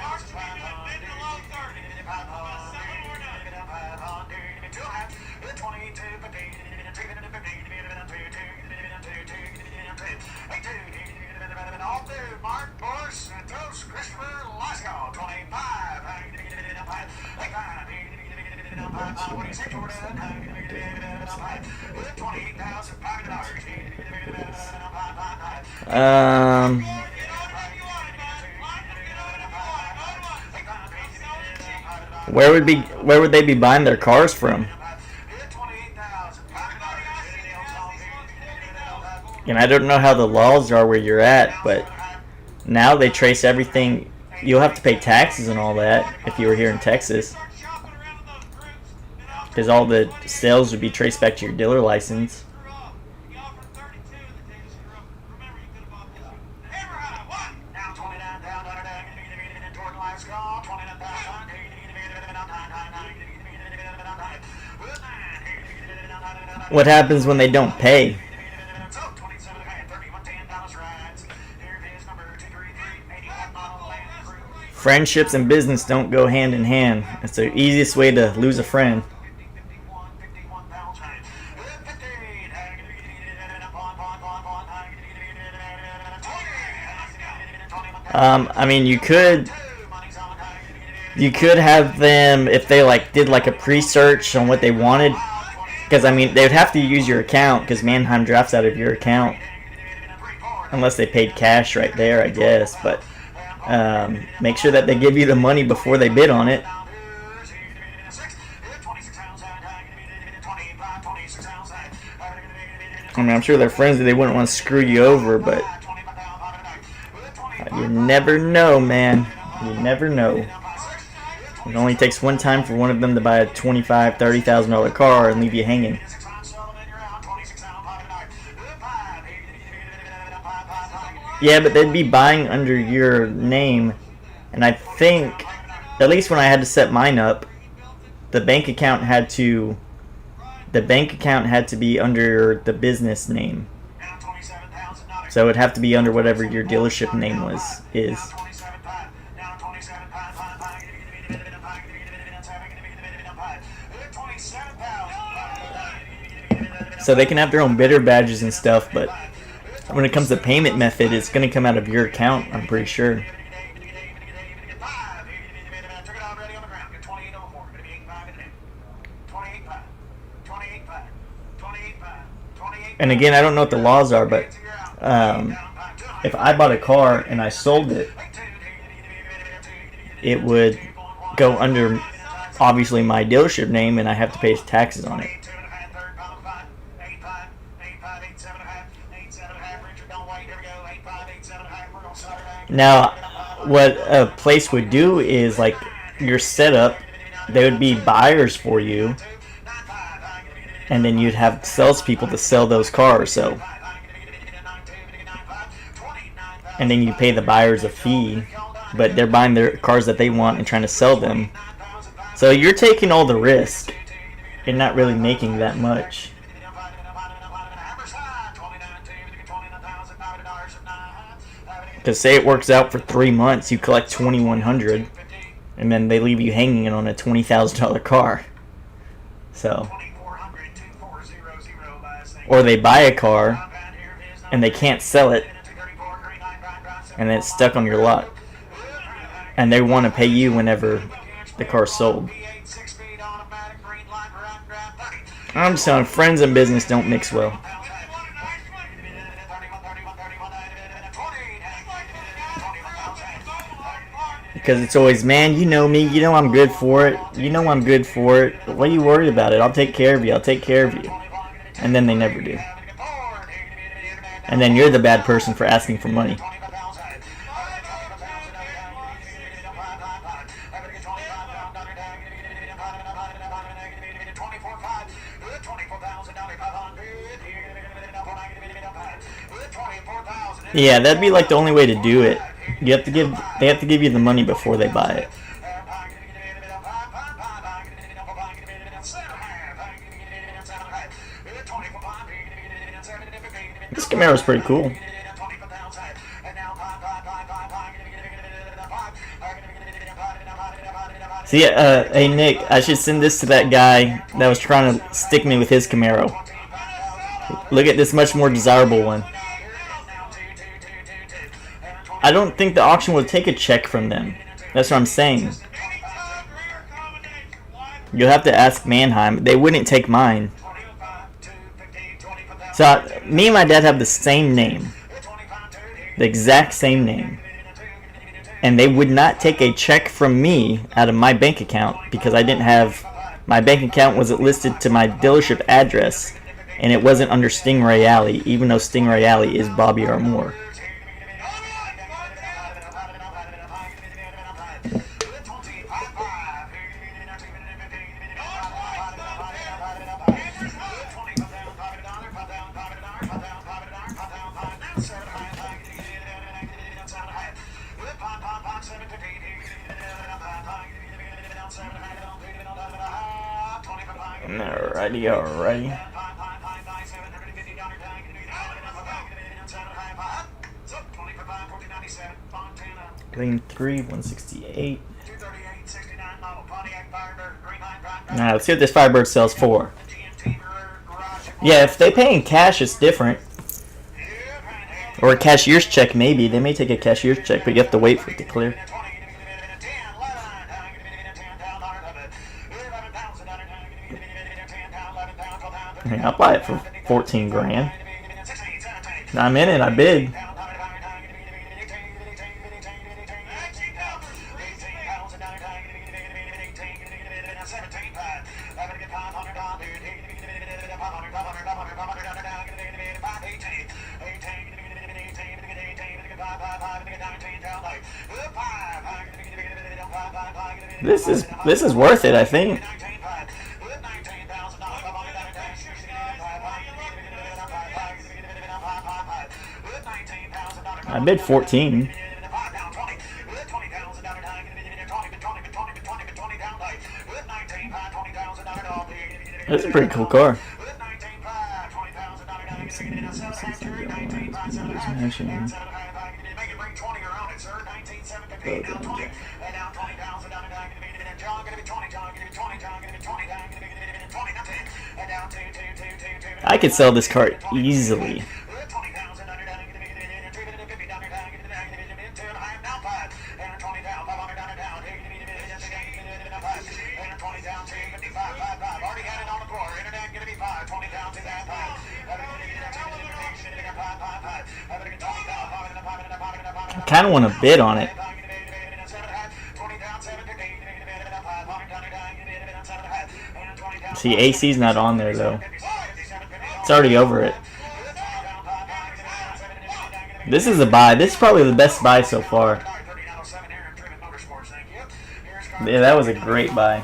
Where would they be buying their cars from? And I don't know how the laws are where you're at, but now they trace everything. You'll have to pay taxes and all that if you were here in Texas, because all the sales would be traced back to your dealer license. What happens when they don't pay? Friendships and business don't go hand in hand. It's the easiest way to lose a friend. I mean, you could have them, if they like did like a pre-search on what they wanted, because I mean they would have to use your account, because Mannheim drafts out of your account unless they paid cash right there, I guess. But make sure that they give you the money before they bid on it. I mean, I'm sure they're friends and they wouldn't want to screw you over, but you never know, man. You never know. It only takes one time for one of them to buy a $25,000, $30,000 car and leave you hanging. Yeah, but they'd be buying under your name, and I think, at least when I had to set mine up, the bank account had to be under the business name. So it would have to be under whatever your dealership name is. So they can have their own bidder badges and stuff, but when it comes to payment method, it's going to come out of your account, I'm pretty sure. And again, I don't know what the laws are, but if I bought a car and I sold it, it would go under, obviously, my dealership name, and I have to pay taxes on it. Now, what a place would do is, like, your setup, they would be buyers for you, and then you'd have salespeople to sell those cars. So, and then you pay the buyers a fee, but they're buying their cars that they want and trying to sell them. So you're taking all the risk and not really making that much. Because say it works out for 3 months, you collect $2,100, and then they leave you hanging on a $20,000 car. So, or they buy a car and they can't sell it, and it's stuck on your lot, and they want to pay you whenever the car's sold. I'm just telling, friends and business don't mix well. Because it's always, man, you know me, you know I'm good for it, you know I'm good for it, what are you worried about it? I'll take care of you, I'll take care of you. And then they never do. And then you're the bad person for asking for money. Yeah, that'd be like the only way to do it. They have to give you the money before they buy it. This Camaro is pretty cool. See, hey Nick, I should send this to that guy that was trying to stick me with his Camaro. Look at this much more desirable one. I don't think the auction will take a check from them. That's what I'm saying. You'll have to ask Mannheim. They wouldn't take mine. So, me and my dad have the same name. The exact same name. And they would not take a check from me out of my bank account because I didn't have... My bank account wasn't listed to my dealership address. And it wasn't under Stingray Alley, even though Stingray Alley is Bobby R. Moore. Alrighty. Lane 3, 168. Now let's see what this Firebird sells for. Yeah, if they pay in cash, it's different. Or a cashier's check, maybe. They may take a cashier's check, but you have to wait for it to clear. I'll buy it for 14 grand. I'm in it, I bid. This is worth it, I think. I bid 14. That's a pretty cool car. I could sell this car easily. I kind of want to bid on it. See, AC's not on there though. It's already over it. This is a buy. This is probably the best buy so far. Yeah, that was a great buy.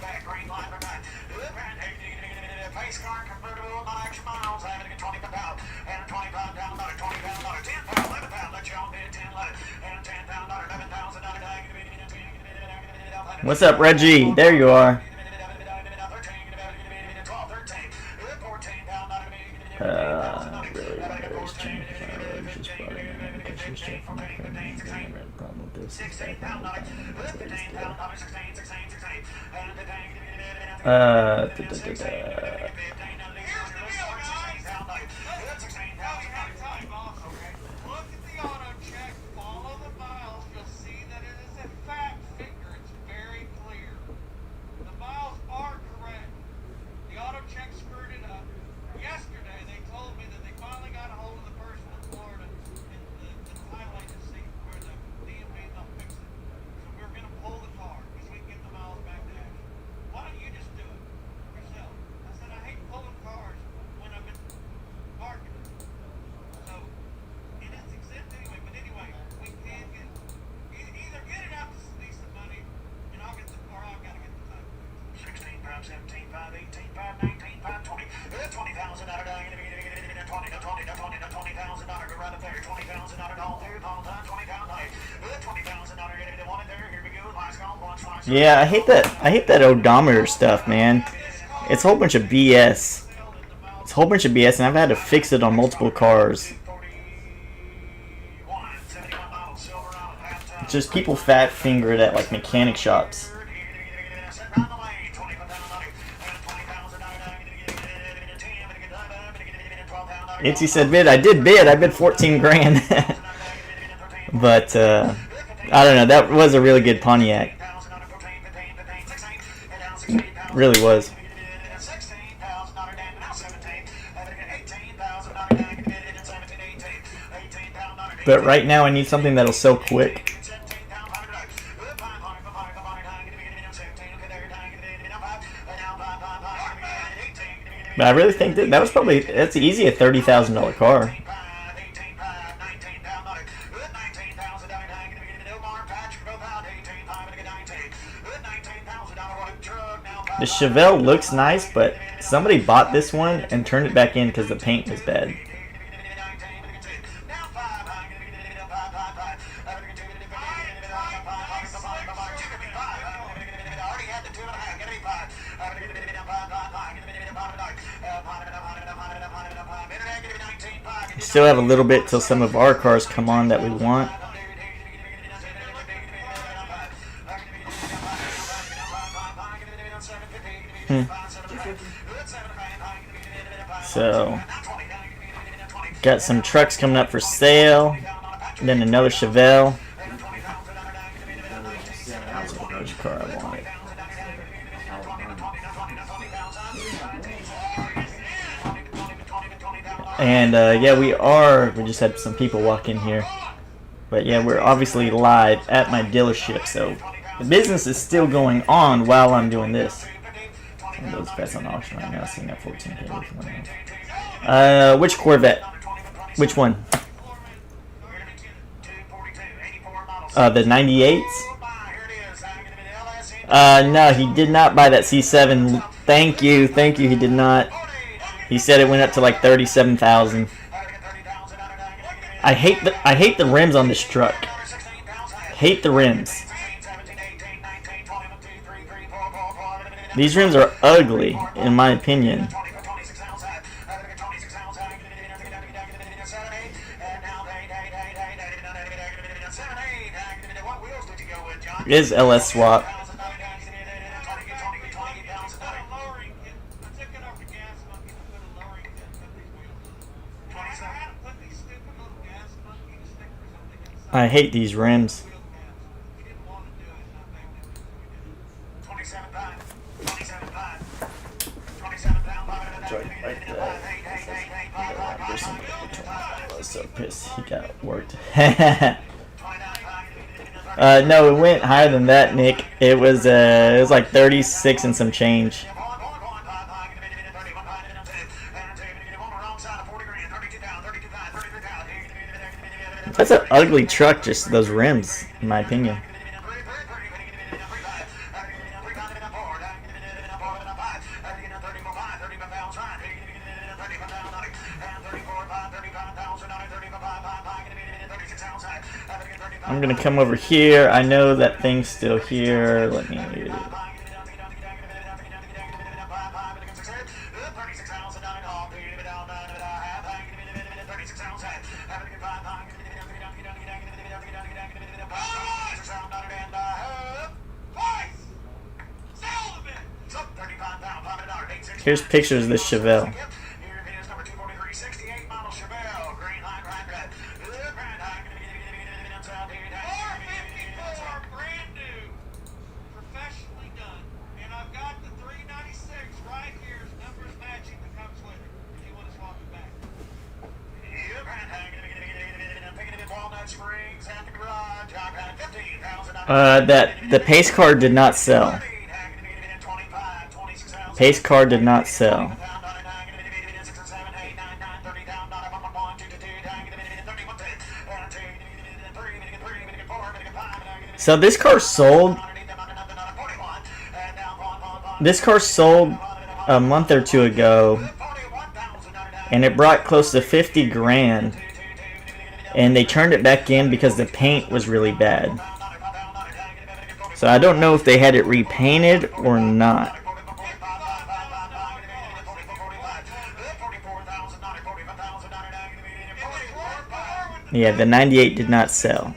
What's up, Reggie? There you are. Yeah, I hate that odometer stuff, man. It's a whole bunch of BS. It's a whole bunch of BS, and I've had to fix it on multiple cars. Just people fat finger it at like mechanic shops. Itzy said bid. I did bid. I bid 14 grand. But I don't know. That was a really good Pontiac. Really was. But right now I need something that'll sell quick. But I really think that was probably, that's easy a $30,000 car. The Chevelle looks nice, but somebody bought this one and turned it back in because the paint was bad. Still have a little bit till some of our cars come on that we want. So, got some trucks coming up for sale. And then another Chevelle. Which car I wanted. And yeah, we just had some people walk in here. But yeah, we're obviously live at my dealership, so the business is still going on while I'm doing this. And those bets on auction right now, seeing that 14K. Which Corvette? Which one? The 98s? No, he did not buy that C7. Thank you, he did not. He said it went up to like 37,000. I hate the rims on this truck. Hate the rims. These rims are ugly, in my opinion. It is LS swap. I hate these rims. I was so pissed he got worked. No, it went higher than that, Nick. It was like 36 and some change. That's an ugly truck, just those rims, in my opinion. I'm gonna come over here. I know that thing's still here. Let me. Here's pictures of this Chevelle. The pace car did not sell. Pace car did not sell. So this car sold. This car sold a month or two ago, and it brought close to 50 grand. And they turned it back in because the paint was really bad. So I don't know if they had it repainted or not. Yeah, the 98 did not sell.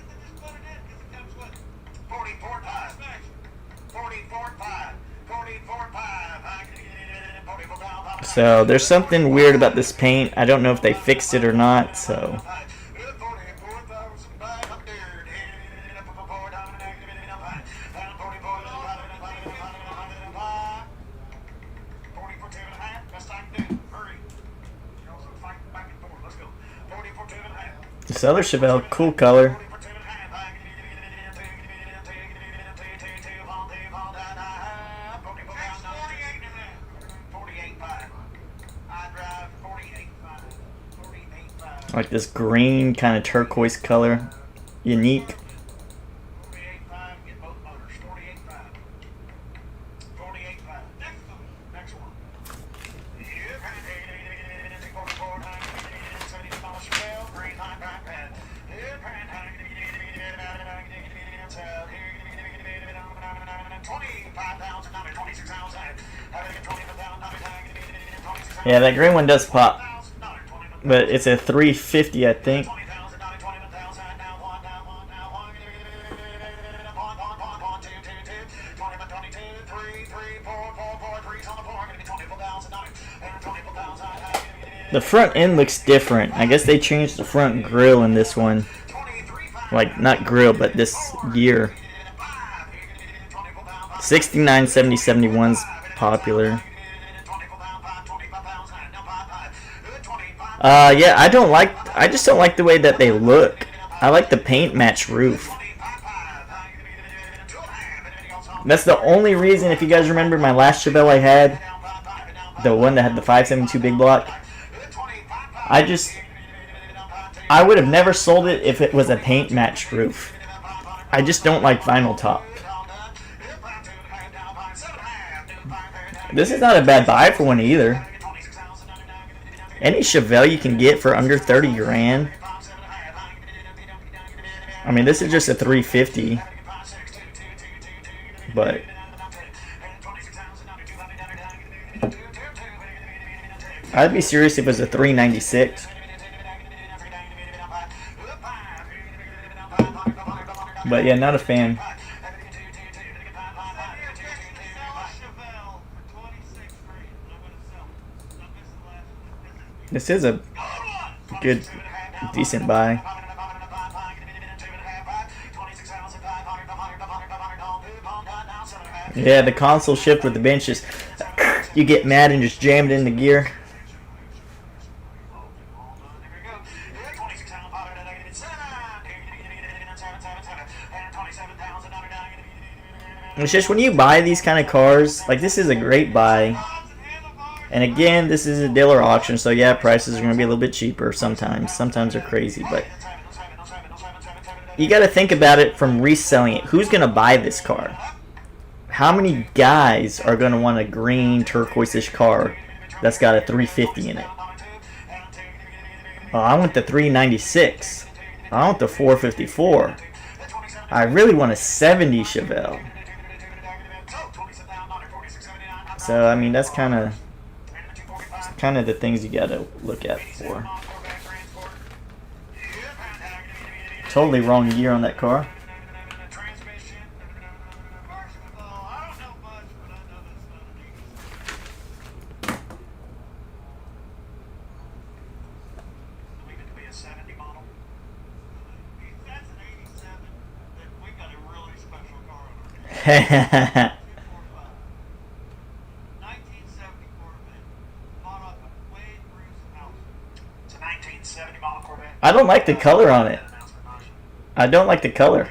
So there's something weird about this paint. I don't know if they fixed it or not, so. This other Chevelle, cool color. Like this green kind of turquoise color. Unique. Yeah, that green one does pop. But it's a 350, I think. The front end looks different. I guess they changed the front grille in this one. Like, not grille, but this year. 69, 70, 71's popular. Yeah, I just don't like the way that they look. I like the paint match roof. That's the only reason, if you guys remember my last Chevelle I had, the one that had the 572 big block, I would have never sold it if it was a paint match roof. I just don't like vinyl top. This is not a bad buy for one either. Any Chevelle you can get for under 30 grand, I mean, this is just a 350, but I'd be serious if it was a 396. But yeah, not a fan. This is a good, decent buy. Yeah, the console shift with the bench is, you get mad and just jam it in the gear. It's just when you buy these kind of cars, like this is a great buy. And again, this is a dealer auction, so yeah, prices are going to be a little bit cheaper sometimes. Sometimes they're crazy, but you got to think about it from reselling it. Who's going to buy this car? How many guys are going to want a green turquoise-ish car that's got a 350 in it? Oh, I want the 396. I want the 454. I really want a 70 Chevelle. So, I mean, that's kind of the things you got to look at for. Totally wrong year on that car. I don't like the color on it. I don't like the color.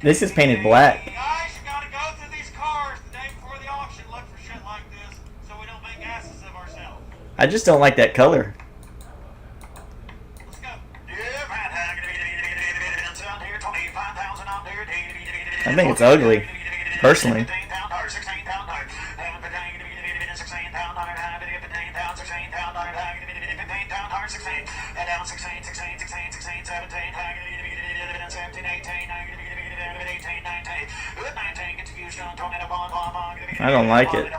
This is painted black. Guys, you gotta go through these cars the day before the auction. Look for shit like this so we don't make asses of ourselves. I just don't like that color. Let's go. I think it's ugly, personally. I don't like it.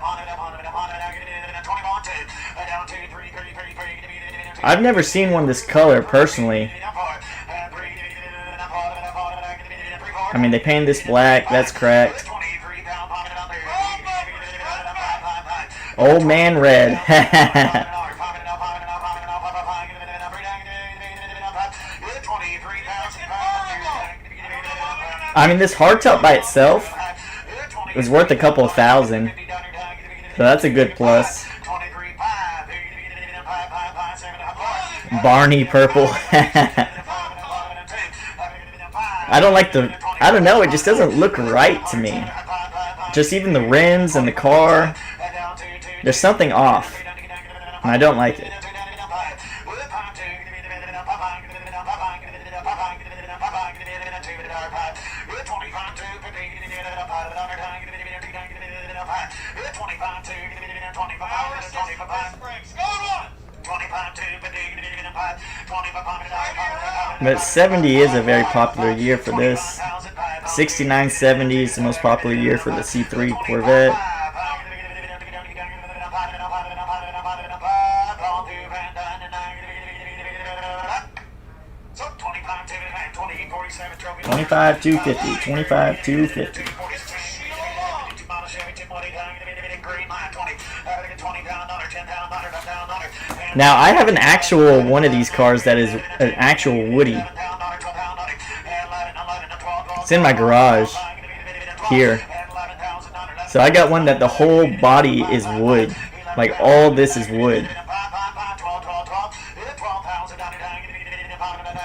I've never seen one this color personally. I mean, they painted this black. That's cracked. Old man red. I mean, this hardtop by itself is worth a couple of thousand. So that's a good plus. Barney purple. I don't like the... I don't know, it just doesn't look right to me. Just even the rims and the car. There's something off. And I don't like it. But 70 is a very popular year for this. 69, 70 is the most popular year for the C3 Corvette. $25,250. Now I have an actual one of these cars that is an actual Woody. It's in my garage here. So I got one that the whole body is wood. Like all this is wood.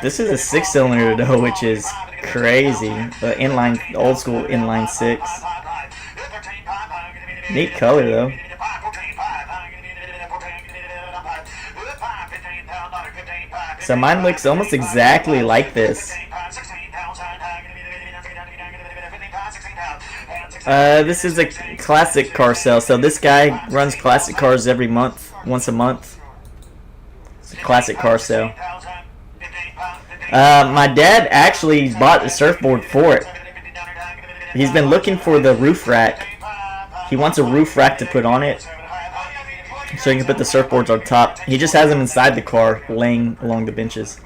This is a 6-cylinder though, which is crazy. The inline, the old school inline 6. Neat color though. So mine looks almost exactly like this. This is a classic car sale. So this guy runs classic cars every month, once a month. It's a classic car sale. My dad actually bought a surfboard for it. He's been looking for the roof rack. He wants a roof rack to put on it, so he can put the surfboards on top. He just has them inside the car, laying along the benches.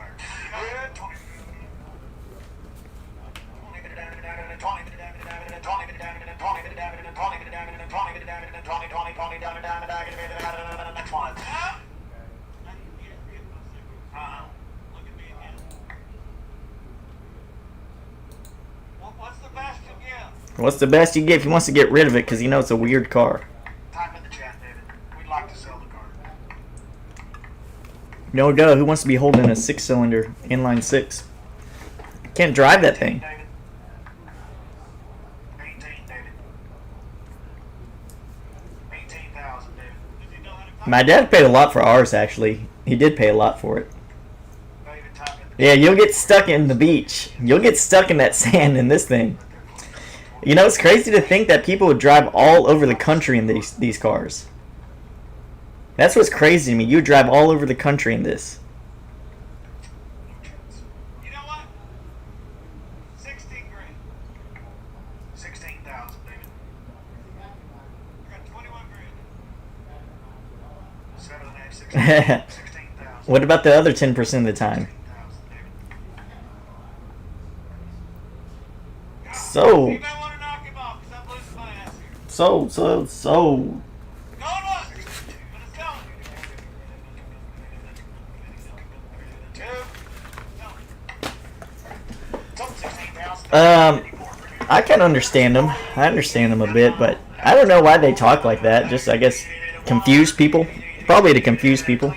What's the best you give? What's the best you get? He wants to get rid of it because he knows it's a weird car. Type in the chat, David. We'd like to sell the car. No duh, who wants to be holding a 6-cylinder inline 6? Can't drive that thing. David. 18, David. 18,000, David. Does he know how to type? My dad paid a lot for ours, actually. He did pay a lot for it. David, type in the Yeah, you'll get stuck in the beach. You'll get stuck in that sand in this thing. You know, it's crazy to think that people would drive all over the country in these cars. That's what's crazy to me. You would drive all over the country in this. You know what? 16 grand. 16,000, David. I got 21 grand. 7.5, 16,000. 16,000. What about the other 10% of the time? 16,000, David. So, You may want to knock him off because I'm losing my ass here. so. Go look. But it's going. I can understand them. I understand them a bit, but I don't know why they talk like that. Just, I guess, confuse people. Probably to confuse people.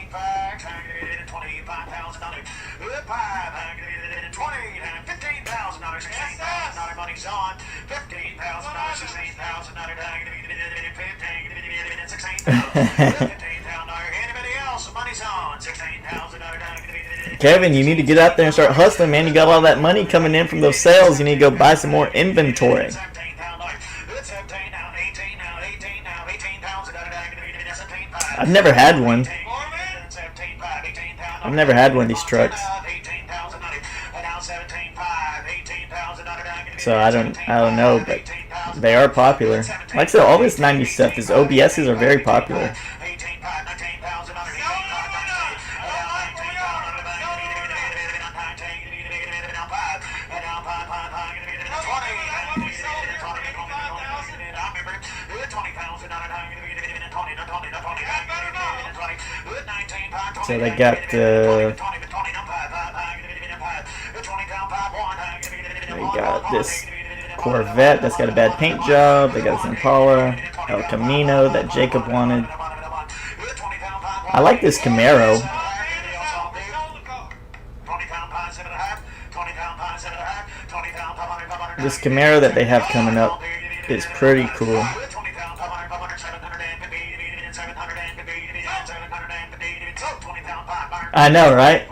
Kevin, you need to get out there and start hustling, man. You got all that money coming in from those sales. You need to go buy some more inventory. I've never had one. I've never had one of these trucks. So I don't know, but they are popular. Like I said, all this 90s stuff, these OBSs are very popular. So they got this Corvette that's got a bad paint job. They got this Impala, El Camino that Jacob wanted. I like this Camaro. This Camaro that they have coming up is pretty cool. I know, right?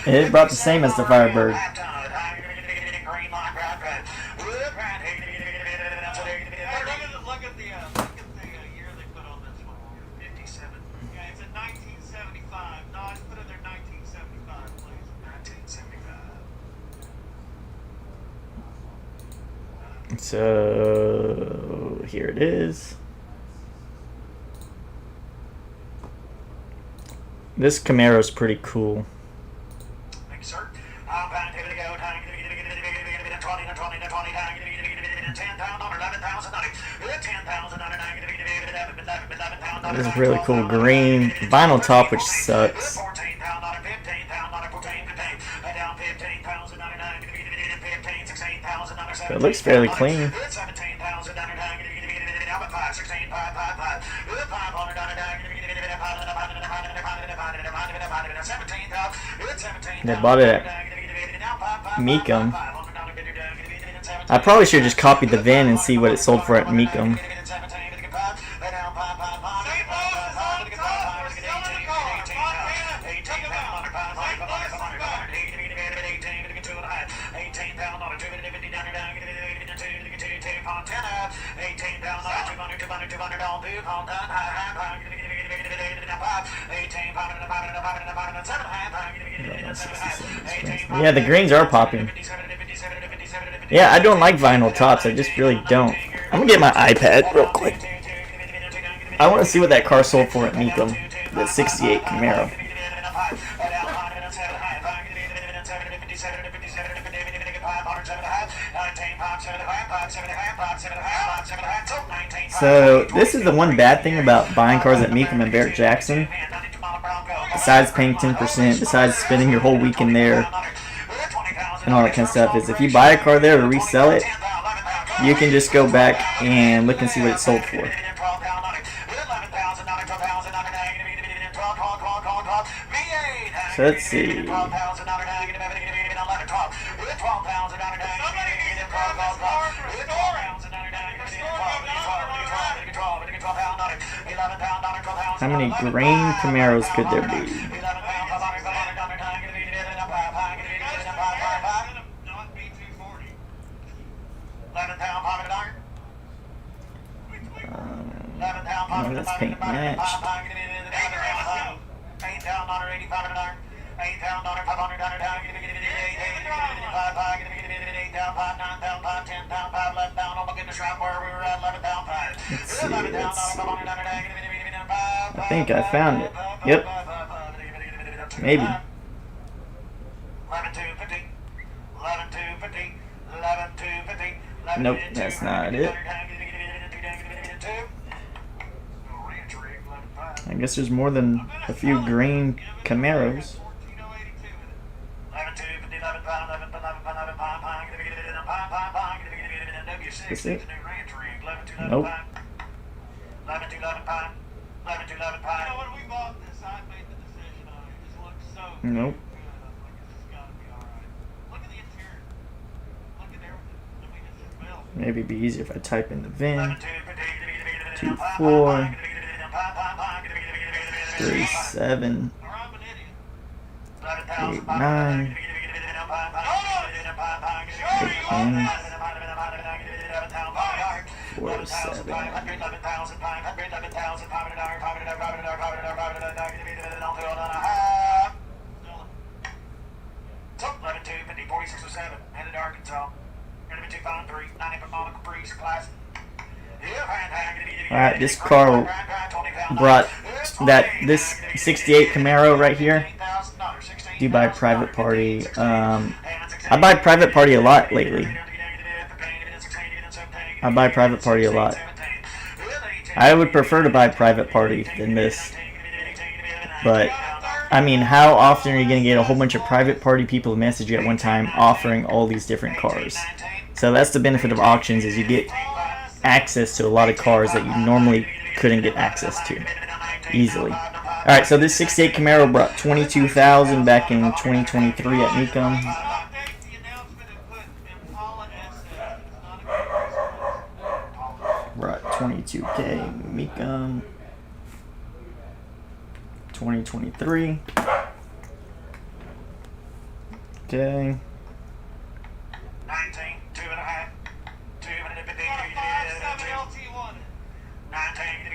It brought the same as the Firebird. Look at the year they put on this one. 57. Yeah, it's a 1975. No, I put in there 1975, please. 1975. So here it is. This Camaro's pretty cool. Thank you, sir. This is really cool. Green vinyl top, which sucks. But it looks fairly clean. They bought it at Mecum. I probably should have just copied the VIN and see what it sold for at Mecum. Yeah, the greens are popping. Yeah, I don't like vinyl tops. I just really don't. I'm gonna get my iPad real quick. I want to see what that car sold for at Mecum, the '68 Camaro. So this is the one bad thing about buying cars at Mecum and Barrett Jackson. Besides paying 10%, besides spending your whole weekend there, and all that kind of stuff, is if you buy a car there or resell it, you can just go back and look and see what it sold for. So let's see. How many grain Camaros could there be? Oh, that's paint matched. Let's see. I think I found it. Yep. Maybe. Nope, that's not it. I guess there's more than a few green Camaros. Is this it? Nope. When we bought this, I made the decision on it. It just looks so Nope. good. I'm like, this has got to be all right. Look at the interior. Look at everything. I mean, it's just built. Maybe it'd be easier if I type in the VIN. 24 37 89 47. Alright, this car brought this 68 Camaro right here. Do you buy private party? I buy private party a lot lately. I buy private party a lot. I would prefer to buy private party than this. But, I mean, how often are you going to get a whole bunch of private party people to message you at one time offering all these different cars? So that's the benefit of auctions, is you get access to a lot of cars that you normally couldn't get access to easily. Alright, so this 68 Camaro brought $22,000 back in 2023 at Mecum. Brought 22K Mecum 2023. Okay. 19, 2.5, 2.5, LT1. 19,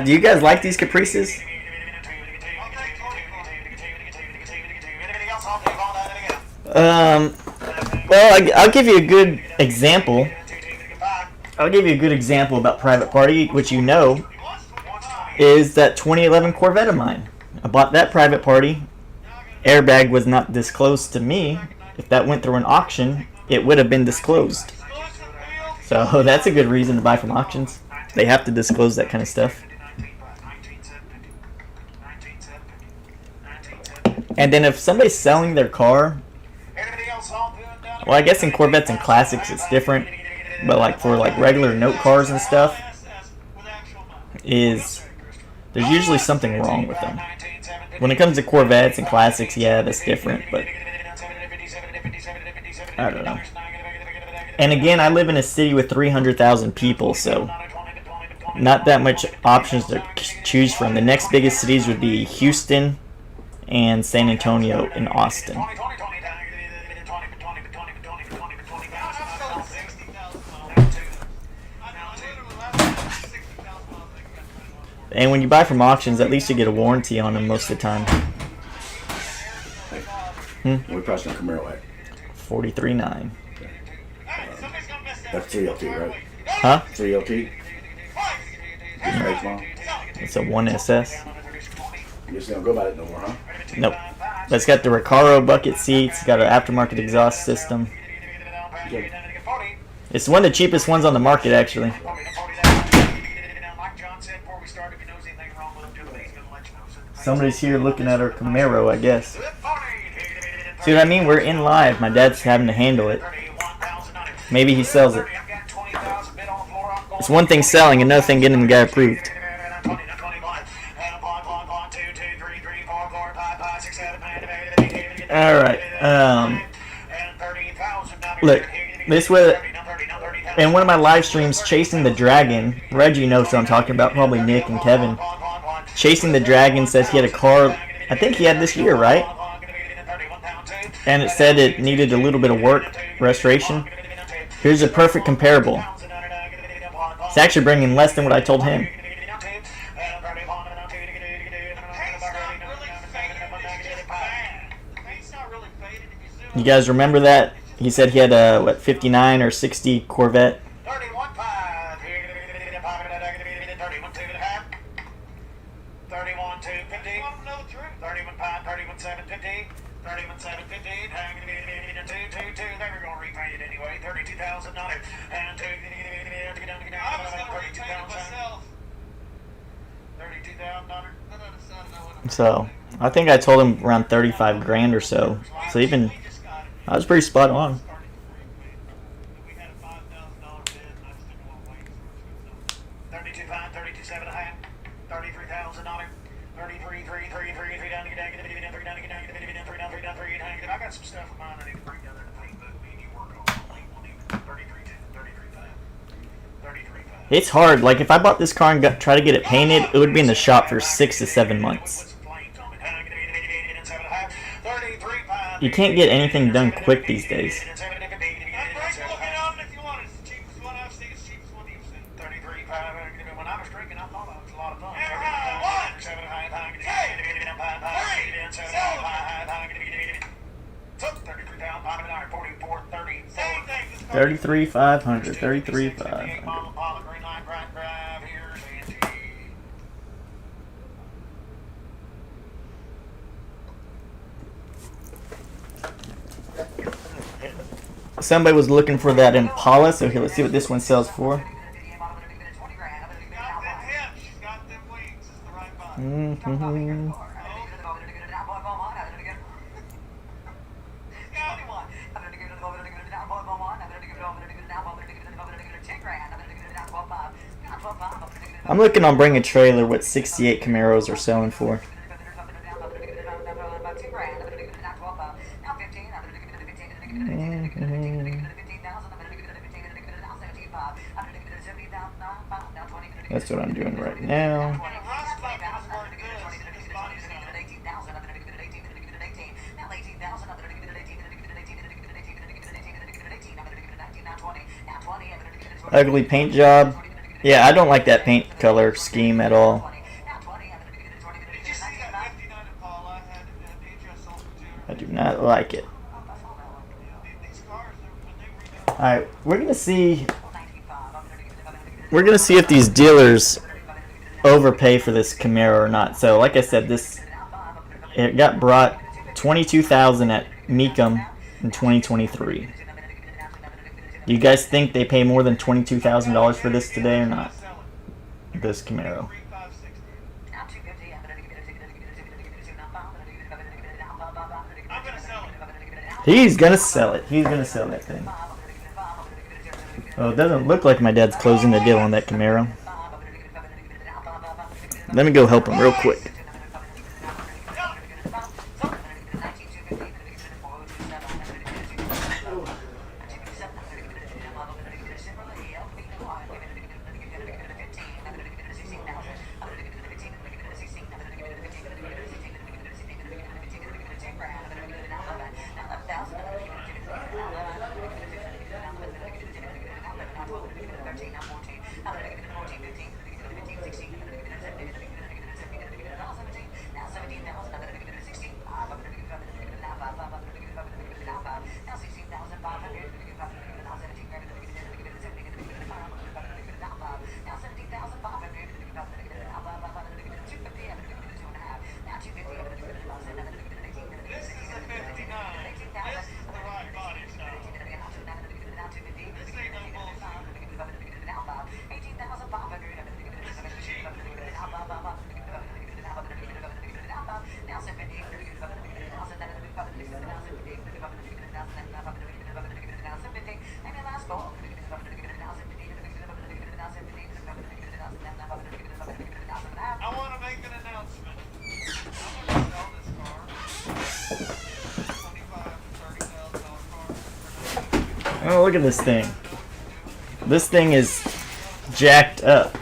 do you guys like these Caprices? Well, I'll give you a good example. I'll give you a good example about private party, which you know is that 2011 Corvette of mine. I bought that private party. Airbag was not disclosed to me. If that went through an auction, it would have been disclosed. So that's a good reason to buy from auctions. They have to disclose that kind of stuff. And then if somebody's selling their car, well, I guess in Corvettes and Classics it's different, but like for like regular note cars and stuff, there's usually something wrong with them. When it comes to Corvettes and Classics, yeah, that's different, but I don't know. And again, I live in a city with 300,000 people, so not that much options to choose from. The next biggest cities would be Houston and San Antonio and Austin. And when you buy from auctions, at least you get a warranty on them most of the time. What price on Camaro at? $43,900. That's 3LT, right? Huh? 3LT? Space mom? It's a 1SS. You just don't go by it no more, huh? Nope. But it's got the Recaro bucket seats. Got an aftermarket exhaust system. Okay. It's one of the cheapest ones on the market, actually. Somebody's here looking at our Camaro, I guess. See what I mean? We're in live. My dad's having to handle it. Maybe he sells it. It's one thing selling, another thing getting the guy approved. Alright. Look, this was in one of my live streams, Chasing the Dragon. Reggie knows what I'm talking about, probably Nick and Kevin. Chasing the Dragon says he had a car, I think he had this year, right? And it said it needed a little bit of work, restoration. Here's a perfect comparable. It's actually bringing less than what I told him. You guys remember that? He said he had a, what, 59 or 60 Corvette? So, I think I told him around 35 grand or so. So even, I was pretty spot on. It's hard. Like, if I bought this car and tried to get it painted, it would be in the shop for 6 to 7 months. You can't get anything done quick these days. $33,500. $33,500. Somebody was looking for that Impala, so here, let's see what this one sells for. I'm looking on Bring a Trailer what 68 Camaros are selling for. That's what I'm doing right now. Ugly paint job. Yeah, I don't like that paint color scheme at all. I do not like it. Alright, we're gonna see if these dealers overpay for this Camaro or not. So like I said, it got brought $22,000 at Mecum in 2023. Do you guys think they pay more than $22,000 for this today or not? This Camaro. He's gonna sell it. He's gonna sell that thing. Oh, it doesn't look like my dad's closing the deal on that Camaro. Let me go help him real quick. Oh, look at this thing. This thing is jacked up.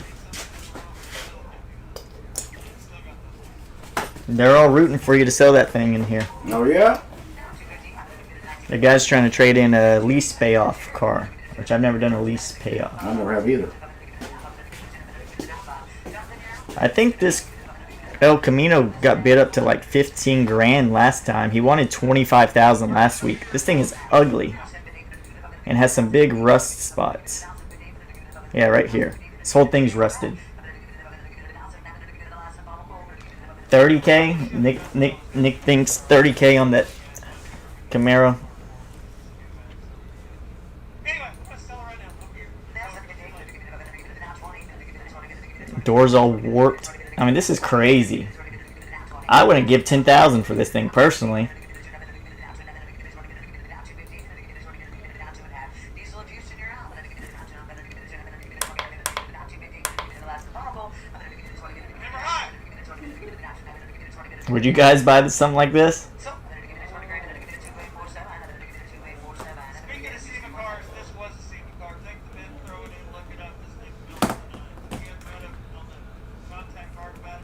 They're all rooting for you to sell that thing in here. Oh yeah? The guy's trying to trade in a lease payoff car, which I've never done a lease payoff. I never have either. I think this El Camino got bid up to like 15 grand last time. He wanted 25,000 last week. This thing is ugly and has some big rust spots. Yeah, right here. This whole thing's rusted. 30K. Nick thinks 30K on that Camaro. Anyway, I'm gonna sell it right now. Doors all warped. I mean, this is crazy. I wouldn't give 10,000 for this thing personally. Would you guys buy something like this? Speaking of SEMA cars, this was a SEMA car. Take the bid, throw it in, look it up. This thing's built on the contact card about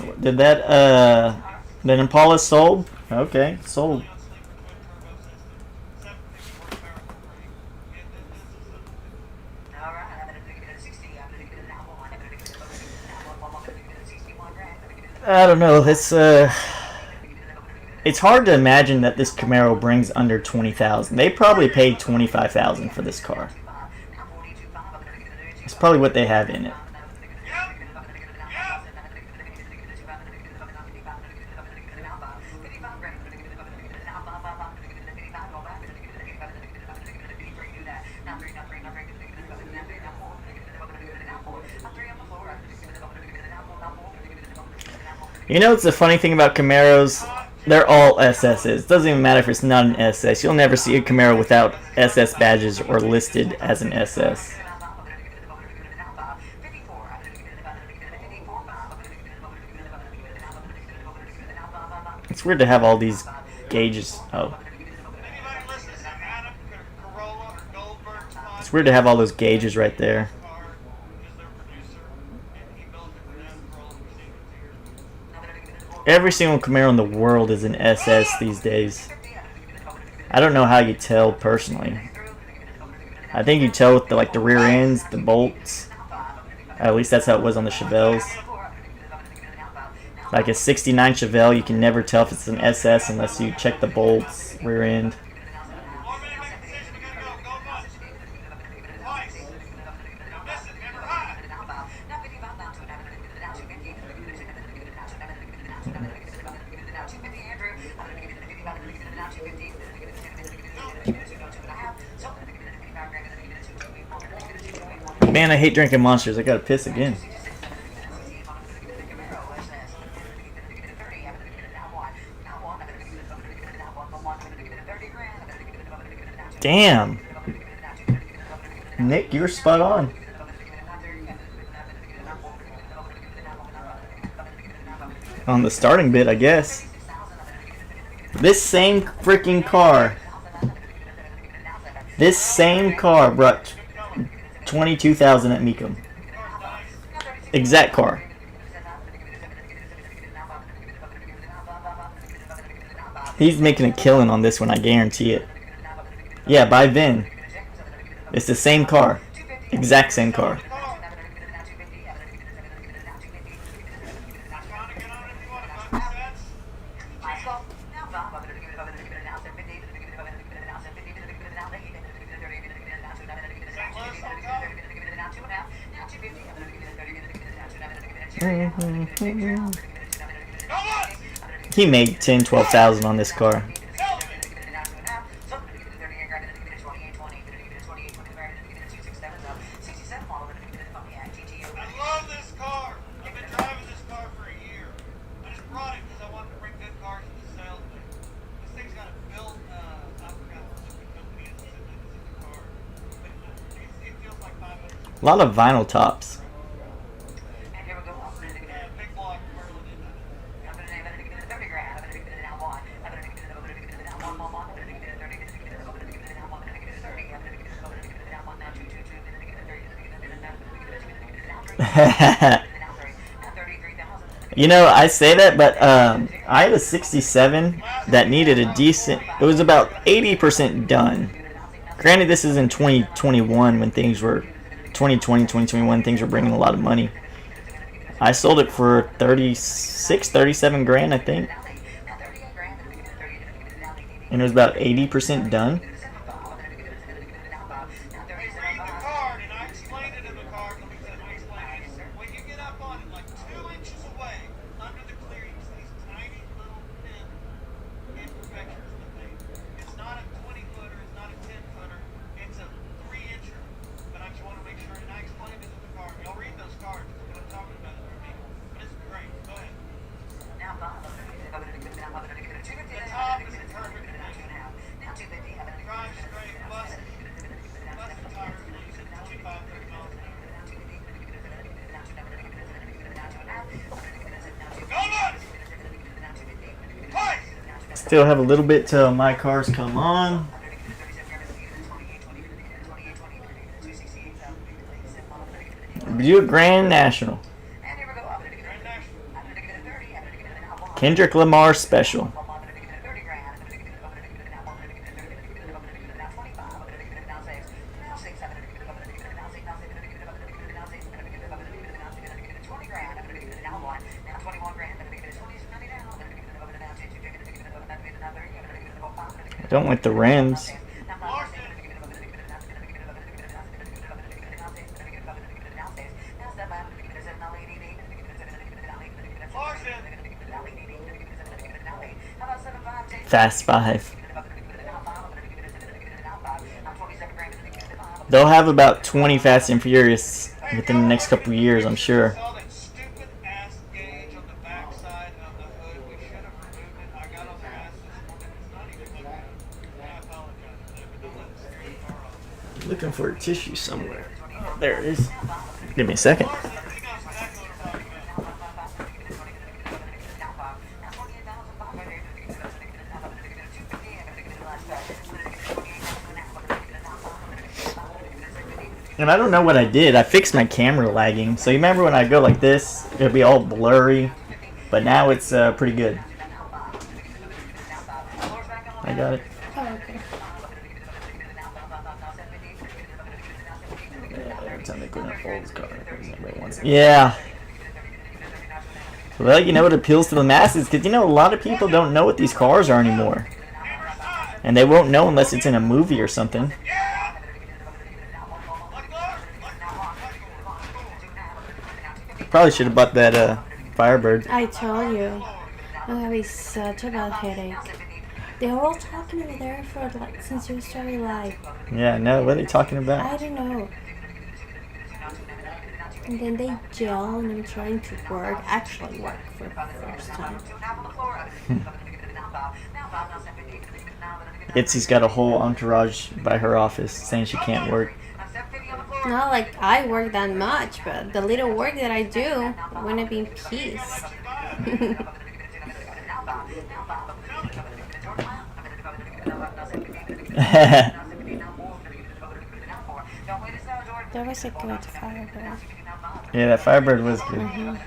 it. Did that Impala sold? Okay, sold. On sleek twin turbo system, 750 horsepower frame. I don't know. It's hard to imagine that this Camaro brings under 20,000. They probably paid 25,000 for this car. It's probably what they have in it. You know, it's the funny thing about Camaros. They're all SS's. Doesn't even matter if it's not an SS. You'll never see a Camaro without SS badges or listed as an SS. It's weird to have all these gauges. Oh. It's weird to have all those gauges right there. Every single Camaro in the world is an SS these days. I don't know how you tell personally. I think you tell with the rear ends, the bolts. At least that's how it was on the Chevelles. Like a 69 Chevelle, you can never tell if it's an SS unless you check the bolts, rear end. Man, I hate drinking Monsters. I gotta piss again. Damn. Nick, you were spot on. On the starting bid, I guess. This same freaking car. This same car brought 22,000 at Mecum. Exact car. He's making a killing on this one, I guarantee it. Yeah, by Vin. It's the same car. Exact same car. He made 10, 12,000 on this car. A lot of vinyl tops. You know, I say that, but I had a 67 that needed a decent. It was about 80% done. Granted, this is in 2021 when things were 2020, 2021, things were bringing a lot of money. I sold it for 36, 37 grand, I think. And it was about 80% done. Read the card, and I explained it in the card. Let me explain it. When you get up on it, like 2 inches away, under the clear, you see these tiny little pin imperfections in the thing. It's not a 20-footer, it's not a 10-footer, it's a 3-incher. But I just want to make sure, and I explained it in the card. Y'all read those cards, because I'm talking about it for people. But it's great. Go ahead. The top is in perfect condition. Drive straight, bust the tires loose at 25, 30 miles an hour. Go nuts! Twice! Still have a little bit till my cars come on. Do a Grand National. Kendrick Lamar special. I don't want the rims. Fast 5. They'll have about 20 Fast and Furious within the next couple of years, I'm sure. Saw that stupid ass gauge on the backside of the hood. We should have removed it. I got on their ass this morning. It's not even looking good. I apologize for that, but don't let it scare the car off. Looking for a tissue somewhere. Oh, there it is. Give me a second. Larson, he knows exactly what I'm talking about. And I don't know what I did. I fixed my camera lagging. So you remember when I go like this, it'll be all blurry. But now it's pretty good. I got it. Oh, okay. Every time they put in a Fold's car, everybody wants it. Yeah. Well, you know what appeals to the masses? Because, you know, a lot of people don't know what these cars are anymore. And they won't know unless it's in a movie or something. Probably should have bought that Firebird. I told you. I'm having such a bad headache. They were all talking over there for like since you started live. Yeah, no, what are they talking I about? don't know. And then they gel and I'm trying to actually work for the first time. Itzy's got a whole entourage by her office saying she can't work. Not like I work that much, but the little work that I do, I want to be in peace. That was a good Firebird. Yeah, that Firebird was good.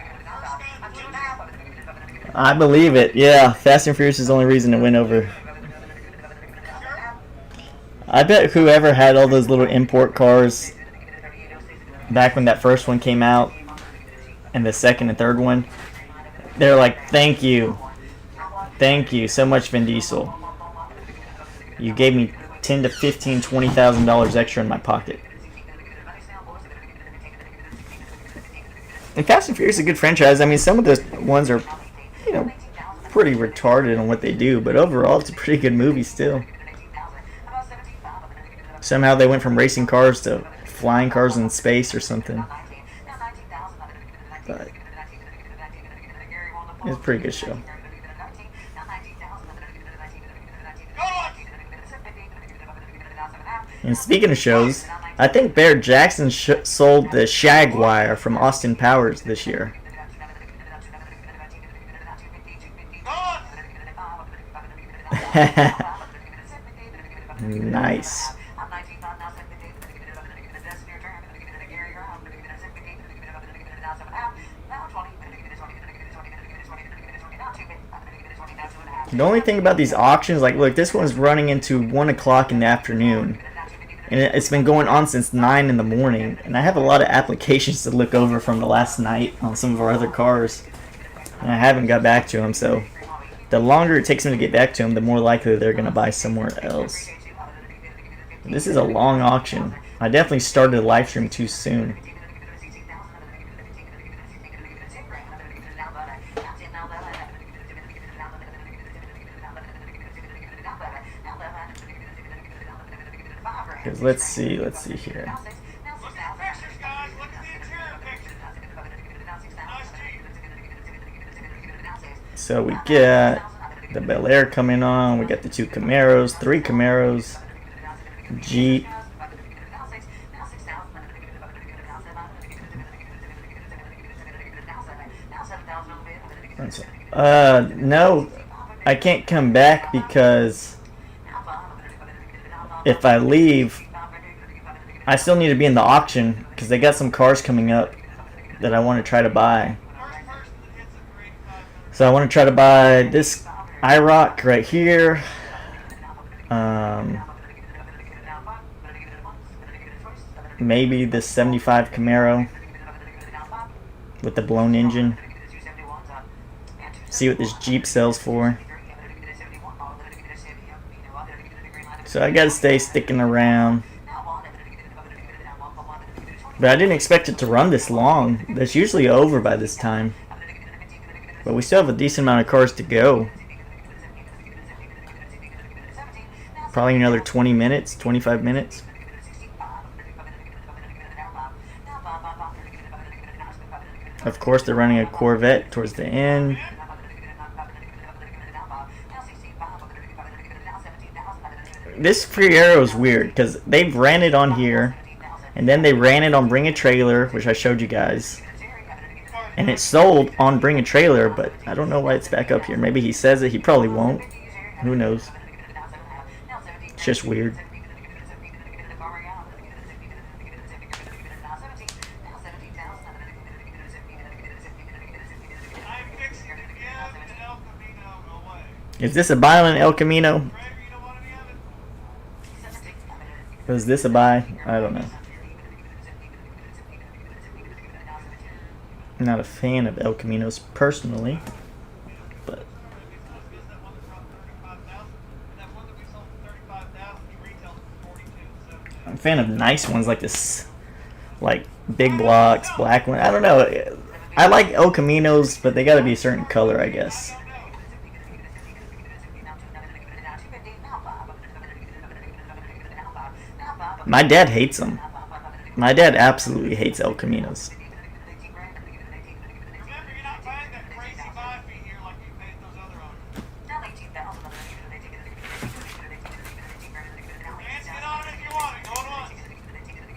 I believe it. Yeah, Fast and Furious is the only reason to win over. I bet whoever had all those little import cars back when that first one came out and the second and third one, they're like, thank you so much, Vin Diesel. You gave me $10,000 to $15,000, $20,000 extra in my pocket. And Fast and Furious is a good franchise. I mean, some of the ones are, you know, pretty retarded on what they do, but overall it's a pretty good movie still. Somehow they went from racing cars to flying cars in space or something. But it's a pretty good show. And speaking of shows, I think Bear Jackson sold the Shagwire from Austin Powers this year. Nice. The only thing about these auctions, like, look, this one's running into 1 o'clock in the afternoon. And it's been going on since 9 in the morning. And I have a lot of applications to look over from the last night on some of our other cars. And I haven't got back to them, so the longer it takes them to get back to them, the more likely they're going to buy somewhere else. This is a long auction. I definitely started a live stream too soon. Because let's see here. Look at the pictures, guys. Look at the interior pictures. Nice Jeep. So we get the Bel Air coming on. We got the 2 Camaros, 3 Camaros, Jeep. No, I can't come back because if I leave, I still need to be in the auction because they got some cars coming up that I want to try to buy. So I want to try to buy this IROC right here. Maybe this 75 Camaro with the blown engine. See what this Jeep sells for. So I gotta stay sticking around. But I didn't expect it to run this long. That's usually over by this time. But we still have a decent amount of cars to go. Probably another 20 minutes, 25 minutes. Of course, they're running a Corvette towards the end. This free arrow is weird because they've ran it on here, and then they ran it on Bring a Trailer, which I showed you guys, and it sold on Bring a Trailer, but I don't know why it's back up here. Maybe he says it, he probably won't. Who knows? It's just weird. Is this a buy on El Camino? Was this a buy? I don't know. I'm not a fan of El Caminos personally, but I'm a fan of nice ones like this, like big blocks, black one. I don't know. I like El Caminos, but they got to be a certain color, I guess. My dad hates them. My dad absolutely hates El Caminos. Remember, you're not buying that crazy buy fee here like you paid those other owners. Lance, get on it if you want it. Going on.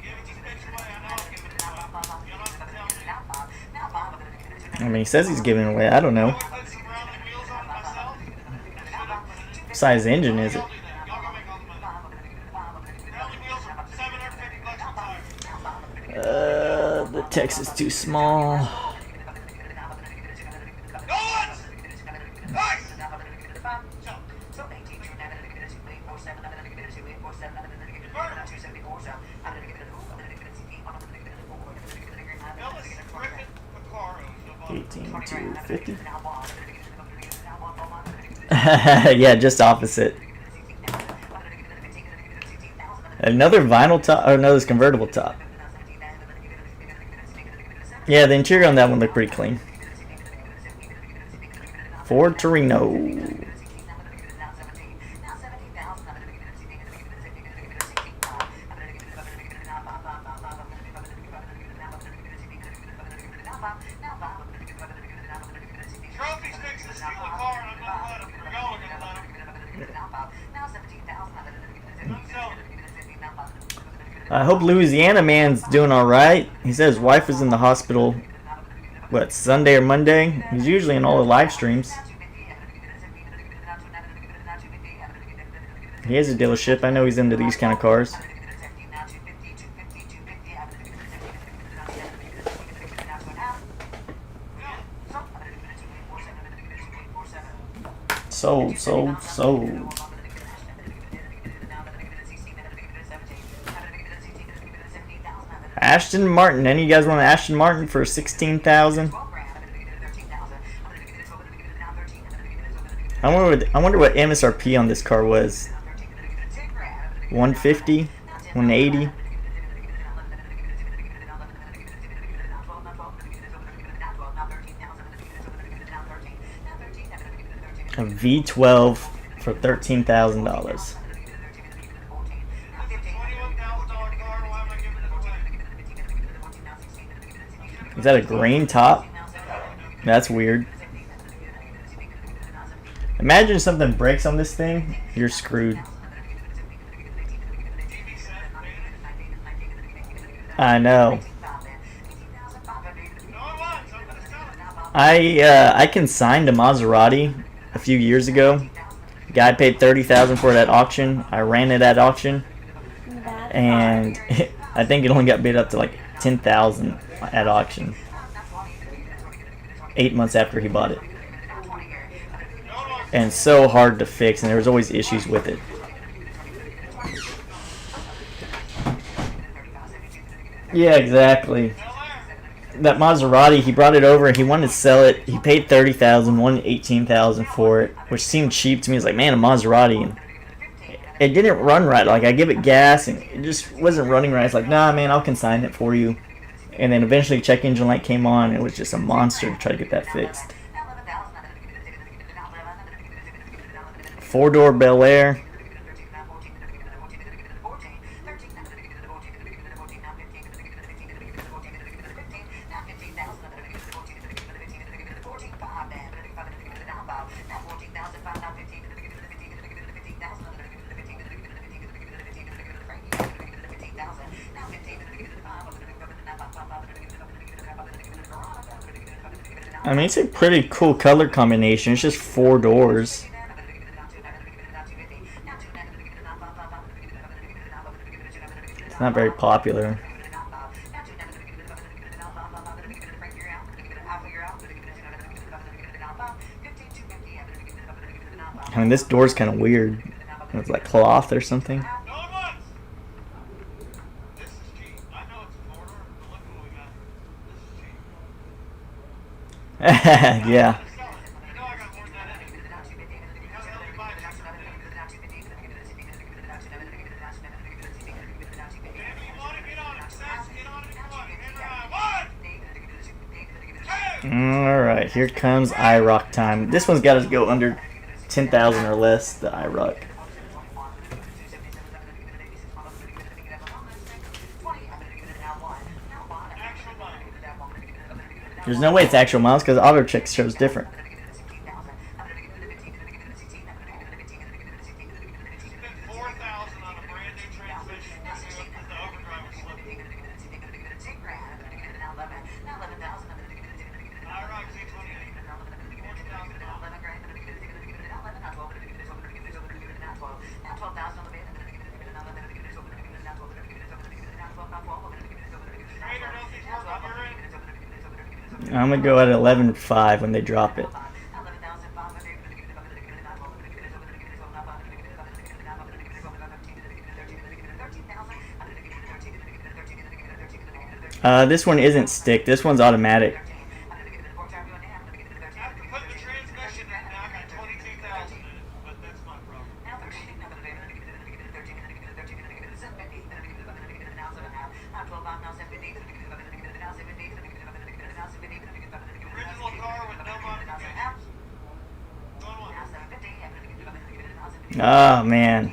Give it this picture away. I know I'm giving it away. You don't have to tell me. I mean, he says he's giving it away. I don't know. I put some rounding wheels on it myself. What size engine is it? Y'all go make all the money. Rounding wheels are $750 a tire. The text is too small. Go on! Nice! Now this is a Griffin Camaro. 18 to 50. Yeah, just opposite. Another vinyl top, or no, this convertible top. Yeah, the interior on that one looked pretty clean. Ford Torino. Trophy's fixing to steal a car and I'm gonna let him. Y'all are gonna let him. I'm selling it. I hope Louisiana man's doing alright. He said his wife was in the hospital, what, Sunday or Monday? He's usually in all the live streams. He has a dealership. I know he's into these kind of cars. Sold, sold, sold. Aston Martin. Any of you guys want an Aston Martin for 16,000? I wonder what MSRP on this car was. 150, 180. A V12 for $13,000. $21,000 car. Why am I giving it away? Is that a green top? That's weird. Imagine something breaks on this thing, you're screwed. I know. I consigned a Maserati a few years ago. Guy paid $30,000 for it at auction. I ran it at auction, and I think it only got bid up to like $10,000 at auction. 8 months after he bought it, and so hard to fix, and there was always issues with it. Yeah, exactly. That Maserati, he brought it over and he wanted to sell it. He paid $30,000, wanted $18,000 for it, which seemed cheap to me. It's like, man, a Maserati, and it didn't run right. Like, I give it gas and it just wasn't running right. It's like, nah, man, I'll consign it for you. And then eventually check engine light came on, and it was just a monster to try to get that fixed. 4-door Bel Air. I mean, it's a pretty cool color combination. It's just 4 doors. It's not very popular. I mean, this door's kind of weird. It's like cloth or something. This is cheap. I know it's a quarter, but look what we got. This is cheap. Yeah. You know I got more than that in it. How the hell you buy this? If you want to get on it, Seth, get on it if you want. Remember, 1, 2. Alright, here comes IROC time. This one's got to go under 10,000 or less, the IROC. There's no way it's actual miles because auto check shows different. Spent 4,000 on a brand new transmission because the overdrive was slipping. IROC Z28, 40,000 miles. Trader, don't these work on your end? I'm going to go at 11.5 when they drop it. This one isn't stick. This one's automatic. After putting the transmission in, now I got 22,000 in it, but that's my problem. Original car with no modifications. Oh, man.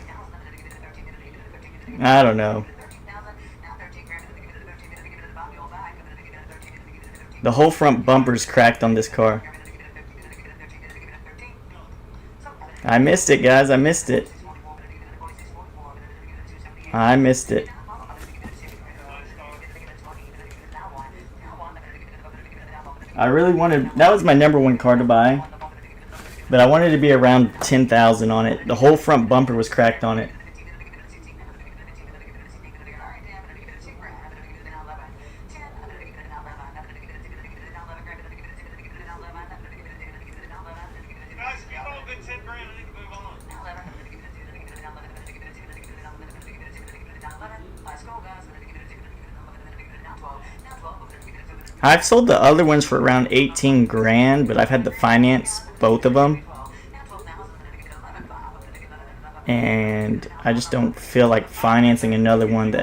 I don't know. The whole front bumper's cracked on this car. I missed it, guys. I missed it. I missed it. I really wanted... That was my #1 car to buy. But I wanted to be around 10,000 on it. The whole front bumper was cracked on it. Guys, if you hold good 10 grand I've sold the other ones for around 18 grand, but I've had to finance both of them. And I just don't feel like financing another one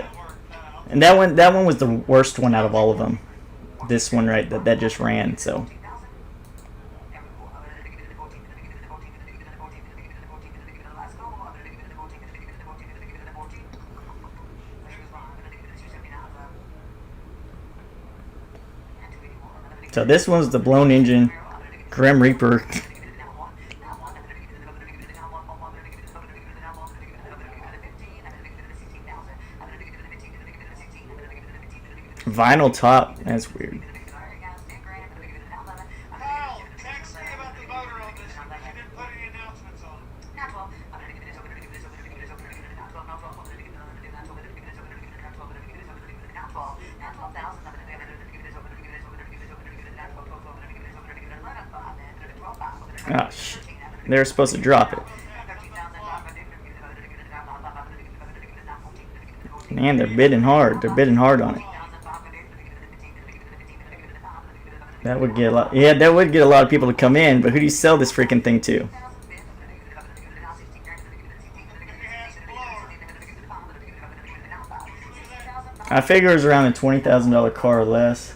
and that one was the worst one out of all of them. This one right that just ran, so. So this one's the blown engine Grim Reaper. Vinyl top. That's weird. Kyle, text me about the motor on this. You didn't put any announcements on Gosh, they're supposed to drop it. Man, they're bidding hard. They're bidding hard on it. That would get a lot. Yeah, that would get a lot of people to come in. But who do you sell this freaking thing to? I figure it was around a $20,000 car or less.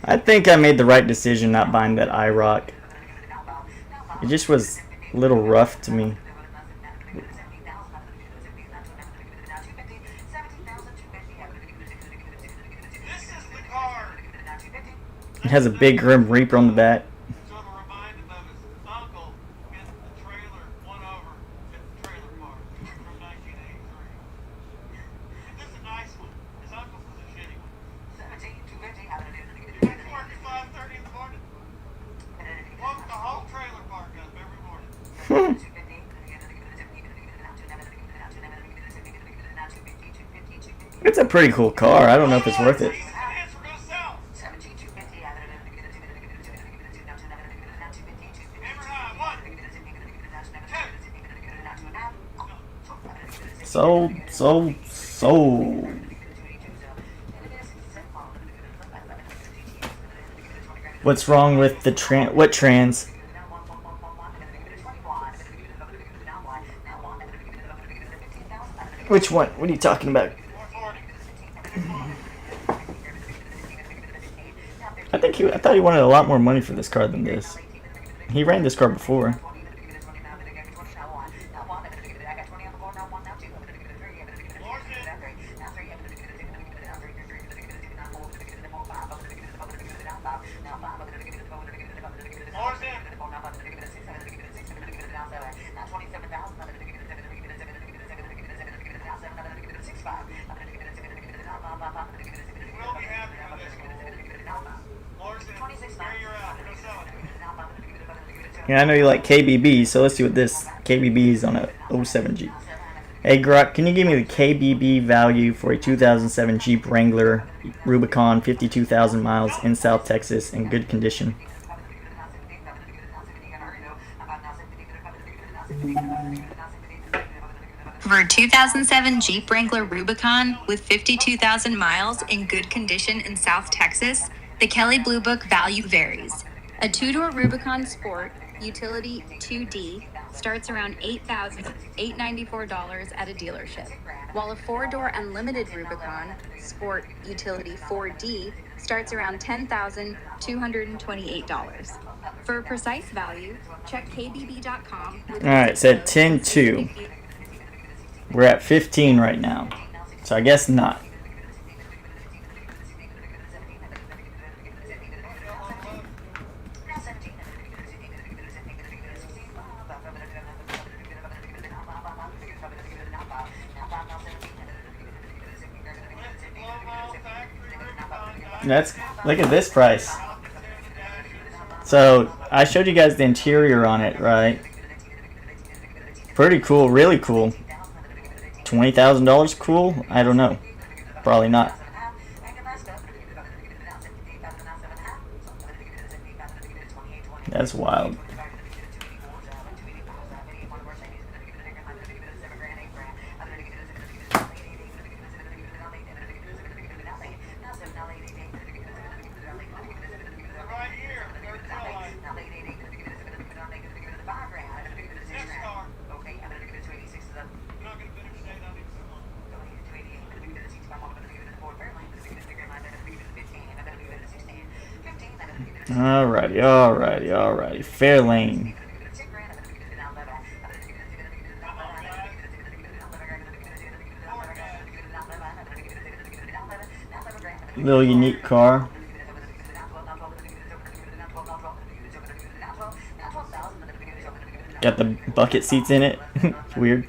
I think I made the right decision not buying that IROC. It just was a little rough to me. It has a big Grim Reaper on the back. Sort of reminded of his uncle in the trailer, one over at the trailer park from 1983. This is a nice one. His uncle's was a shitty one. 5:30 in the morning. Woke the whole trailer park up every morning. It's a pretty cool car. I don't know if it's worth it. Sold. What's wrong with the what trans? Which one? What are you talking about? I thought he wanted a lot more money for this car than this. He ran this car before. Yeah, I know you like KBB, so let's see what this KBB is on a 07 Jeep. Hey Grok, can you give me the KBB value for a 2007 Jeep Wrangler Rubicon, 52,000 miles in South Texas in good condition? For a 2007 Jeep Wrangler Rubicon with 52,000 miles in good condition in South Texas, the Kelley Blue Book value varies. A two-door Rubicon Sport Utility 2D starts around $8,894 at a dealership, while a four-door Unlimited Rubicon Sport Utility 4D starts around $10,228. For a precise value, check kbb.com. Alright, said 10.2. We're at 15 right now, so I guess not. Look at this price. So I showed you guys the interior on it, right? Pretty cool, really cool. $20,000 cool? I don't know. Probably not. That's wild. Alrighty. Fair lane. Little unique car. Got the bucket seats in it. It's weird.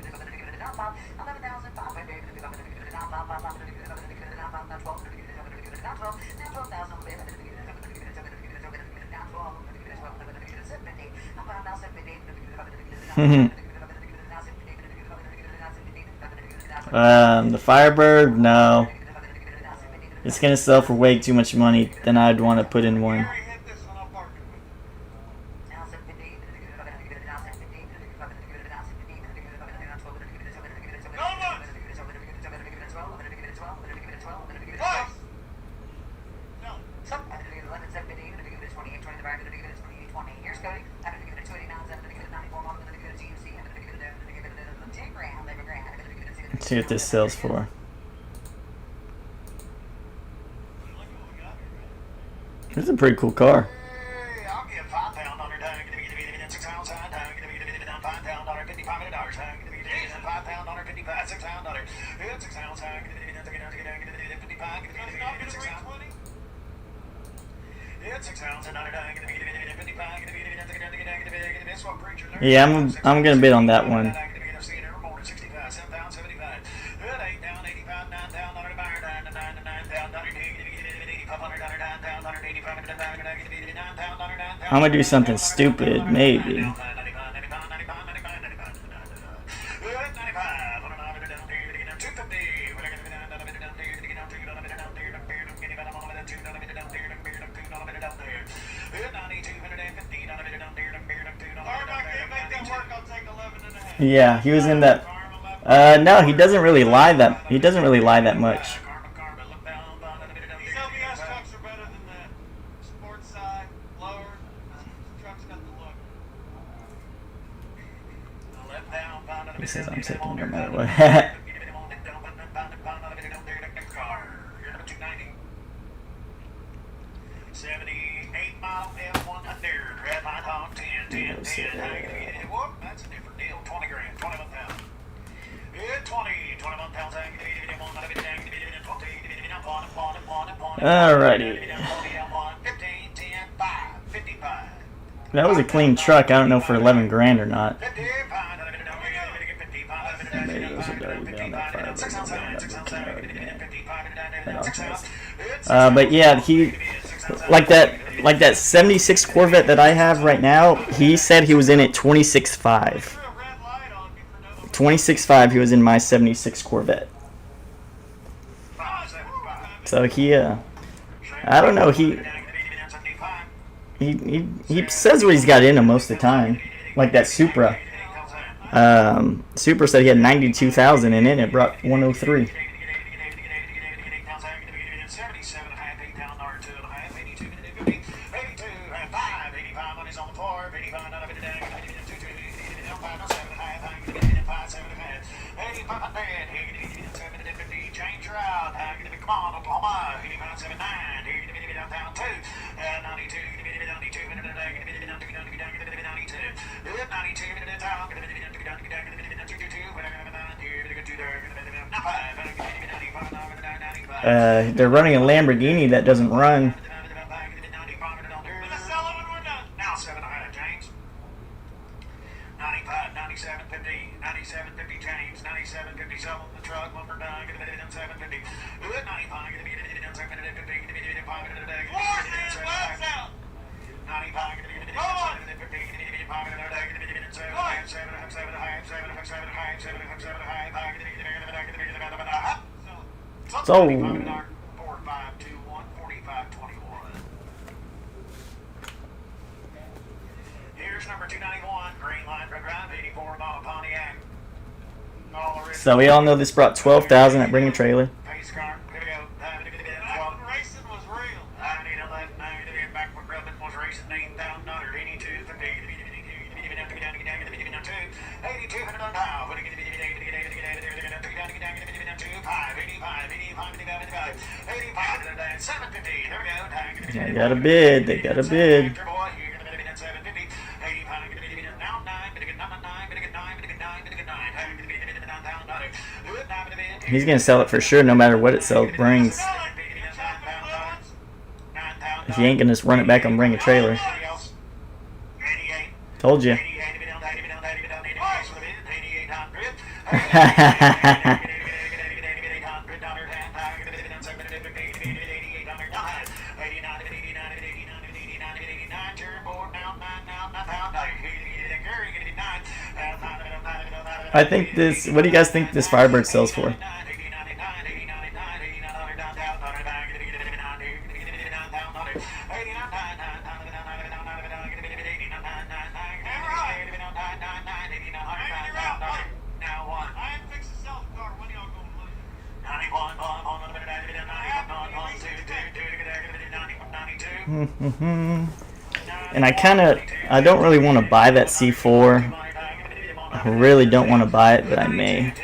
The Firebird, no. It's gonna sell for way too much money than I'd want to put in one. Gary hit this one, I'll park it with you. Go once! Twice! No. Let's see what this sells for. This is a pretty cool car. Hey, I'll give £5 on her tag. Give me 6 ounce high tag. Give me £5 on her $55 tag. Give me £5 on her 55 6 ounce on her 6 ounce tag. Give me 55. Give me 6 ounce. It's 6 ounce and on her tag. Give me 55. Give me this one preacher. Yeah, I'm gonna bid on that one. I'm gonna do something stupid, maybe. Yeah, he was in that. No, he doesn't really lie that. He doesn't really lie that much. These LBS trucks are better than that. Sports side, lower. Truck's got the look. He says I'm taking no matter what. That's a different deal. 20 grand, 21,000. 21 pounds. Alrighty. 15, 10, 5, 55. That was a clean truck. I don't know for 11 grand or not. Maybe it was a dirty down that fire. But yeah, he like that 76 Corvette that I have right now. He said he was in it 26.5. 26.5. He was in my 76 Corvette. So he, I don't know. He says what he's got in him most of the time. Like that Supra. Supra said he had 92,000 in it. And it brought 103. They're running a Lamborghini that doesn't run. So here's number 291, green line red drive, 84 model Pontiac. So we all know this brought 12,000 at Bring a Trailer. Pace car, here we go. Racing was real. I need a left, back with rubbing was racing, $9,000, 82, 50, 8200 on now. 750, there we go. They got a bid. They got a bid. He's gonna sell it for sure, no matter what it brings. If he ain't gonna just run it back and bring a trailer. Told you. I think this. What do you guys think this Firebird sells for? And I don't really want to buy that C4. I really don't want to buy it, but I may. And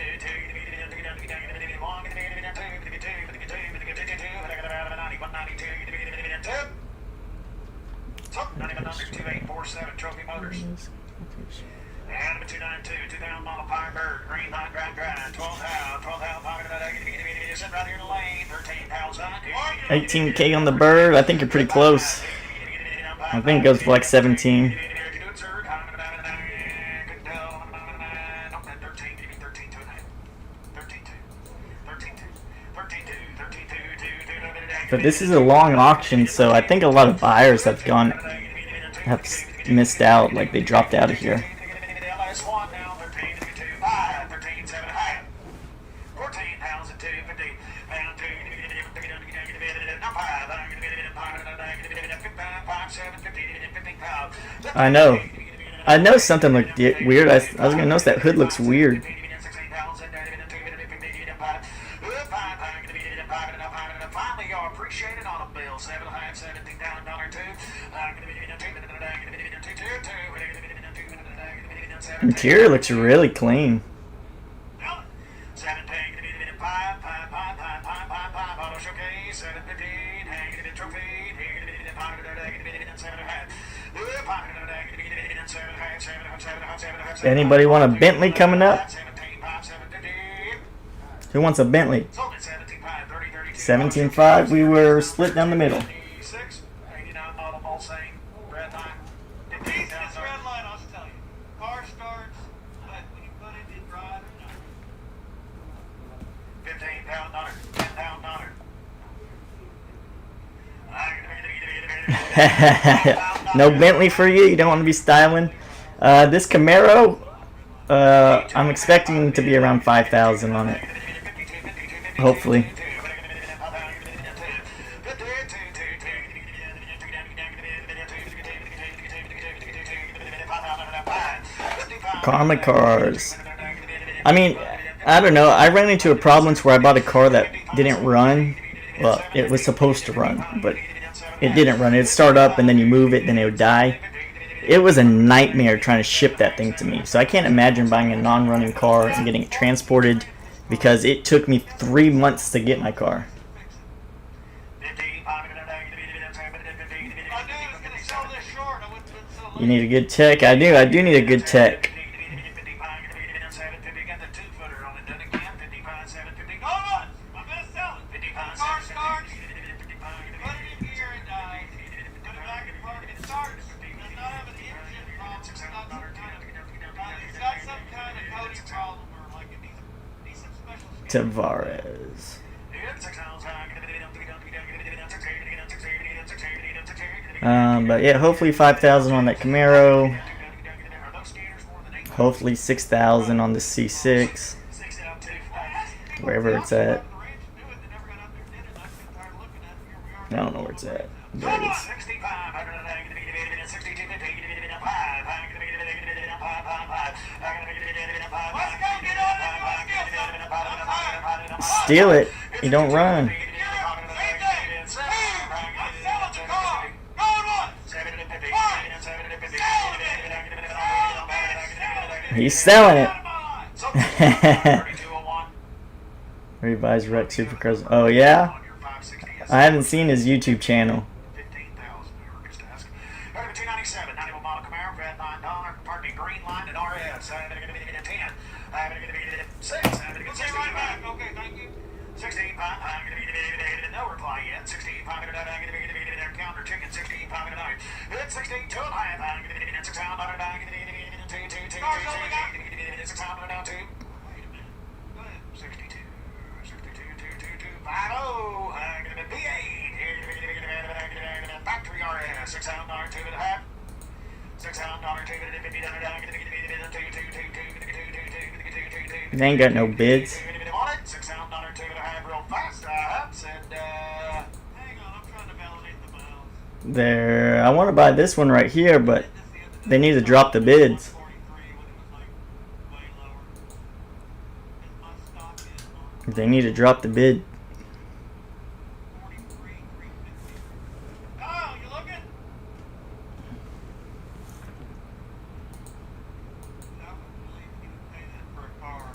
292, 2000 model Firebird, green line, drive, 12,000, sitting right here in the lane, 13,000. 18K on the bird. I think you're pretty close. I think it goes for like 17. But this is a long auction, so I think a lot of buyers have missed out, like they dropped out of here. I know. I know something looked weird. I was gonna notice that hood looks weird. Interior looks really clean. Anybody want a Bentley coming up? Who wants a Bentley? 17.5. We were split down the middle. No Bentley for you? You don't want to be styling? This Camaro, I'm expecting to be around 5,000 on it. Hopefully. Karma cars. I mean, I don't know. I ran into a problem where I bought a car that didn't run. Well, it was supposed to run, but it didn't run. It'd start up and then you move it, then it would die. It was a nightmare trying to ship that thing to me. So I can't imagine buying a non-running car and getting it transported, because it took me 3 months to get my car. You need a good tech? I do. I do need a good tech. Tavares. But yeah, hopefully 5,000 on that Camaro. Hopefully 6,000 on the C6. Wherever it's at. I don't know where it's at. There it is. Steal it. You don't run. He's selling it. Revised Wreck Supercars. Oh yeah? I haven't seen his YouTube channel. Factory RS, $6.02.5. They ain't got no bids. Hang on, I'm trying to validate the miles. There, I want to buy this one right here, but they need to drop the bids. 43 when it was like way lower. And my stock is on They need to drop the bid. 43, 350. Kyle, you looking? I wouldn't believe you would pay that for a car.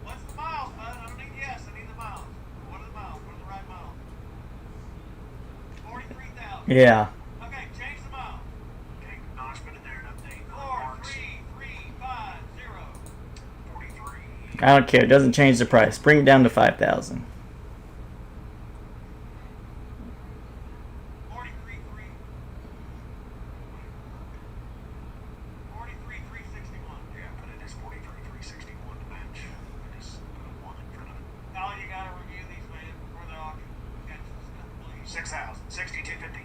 What's the miles, bud? I don't need yes, I need the miles. What are the miles? What are the right miles? 43,000. Yeah. Okay, change the miles. Okay, Knox, put it there and update. 43350. 43. I don't care. It doesn't change the price. Bring it down to 5,000. 43,361. Yeah, but it is 43,361 to match. I just put a 1 in front of it. Now you gotta review these, man, before the auction. Catch this stuff, please. 6,000. 6250.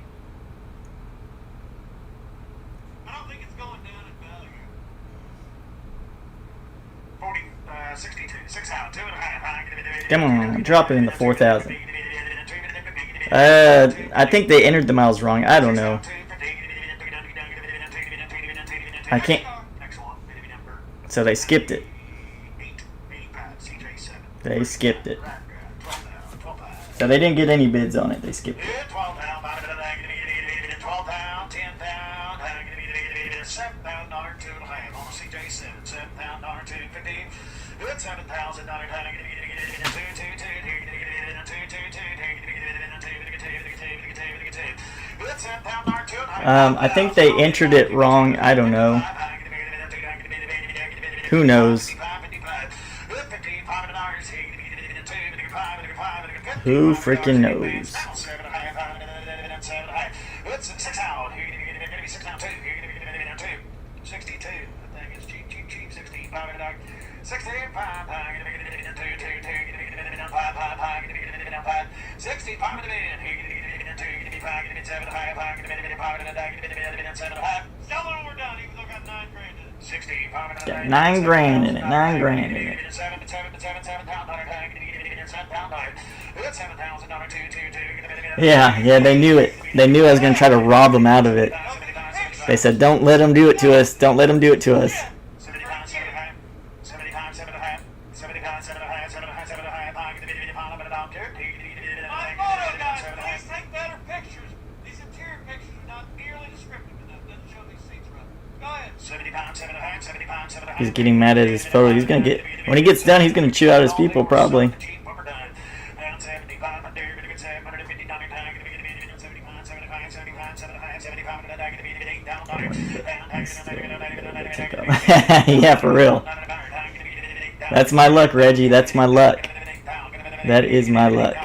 I don't think it's going down in value. 62. 6,000. 2.5. Come on, drop it in the 4,000. I think they entered the miles wrong. I don't know. I can't. So they skipped it. They skipped it. So they didn't get any bids on it. They skipped it. 12 pound, 12 pound, 10 pound, $7,000, $2.5 on a CJ7, $7,000, $2.50, $7,000, I think they entered it wrong. I don't know. Who knows? Who freaking knows? Got 9 grand in it. 9 grand in it. Yeah, they knew it. They knew I was gonna try to rob them out of it. They said, "Don't let them do it to us. Don't let them do it to us." He's getting mad at his photo. He's gonna get, when he gets done, he's gonna chew out his people probably. Yeah, for real. That's my luck, Reggie. That's my luck. That is my luck.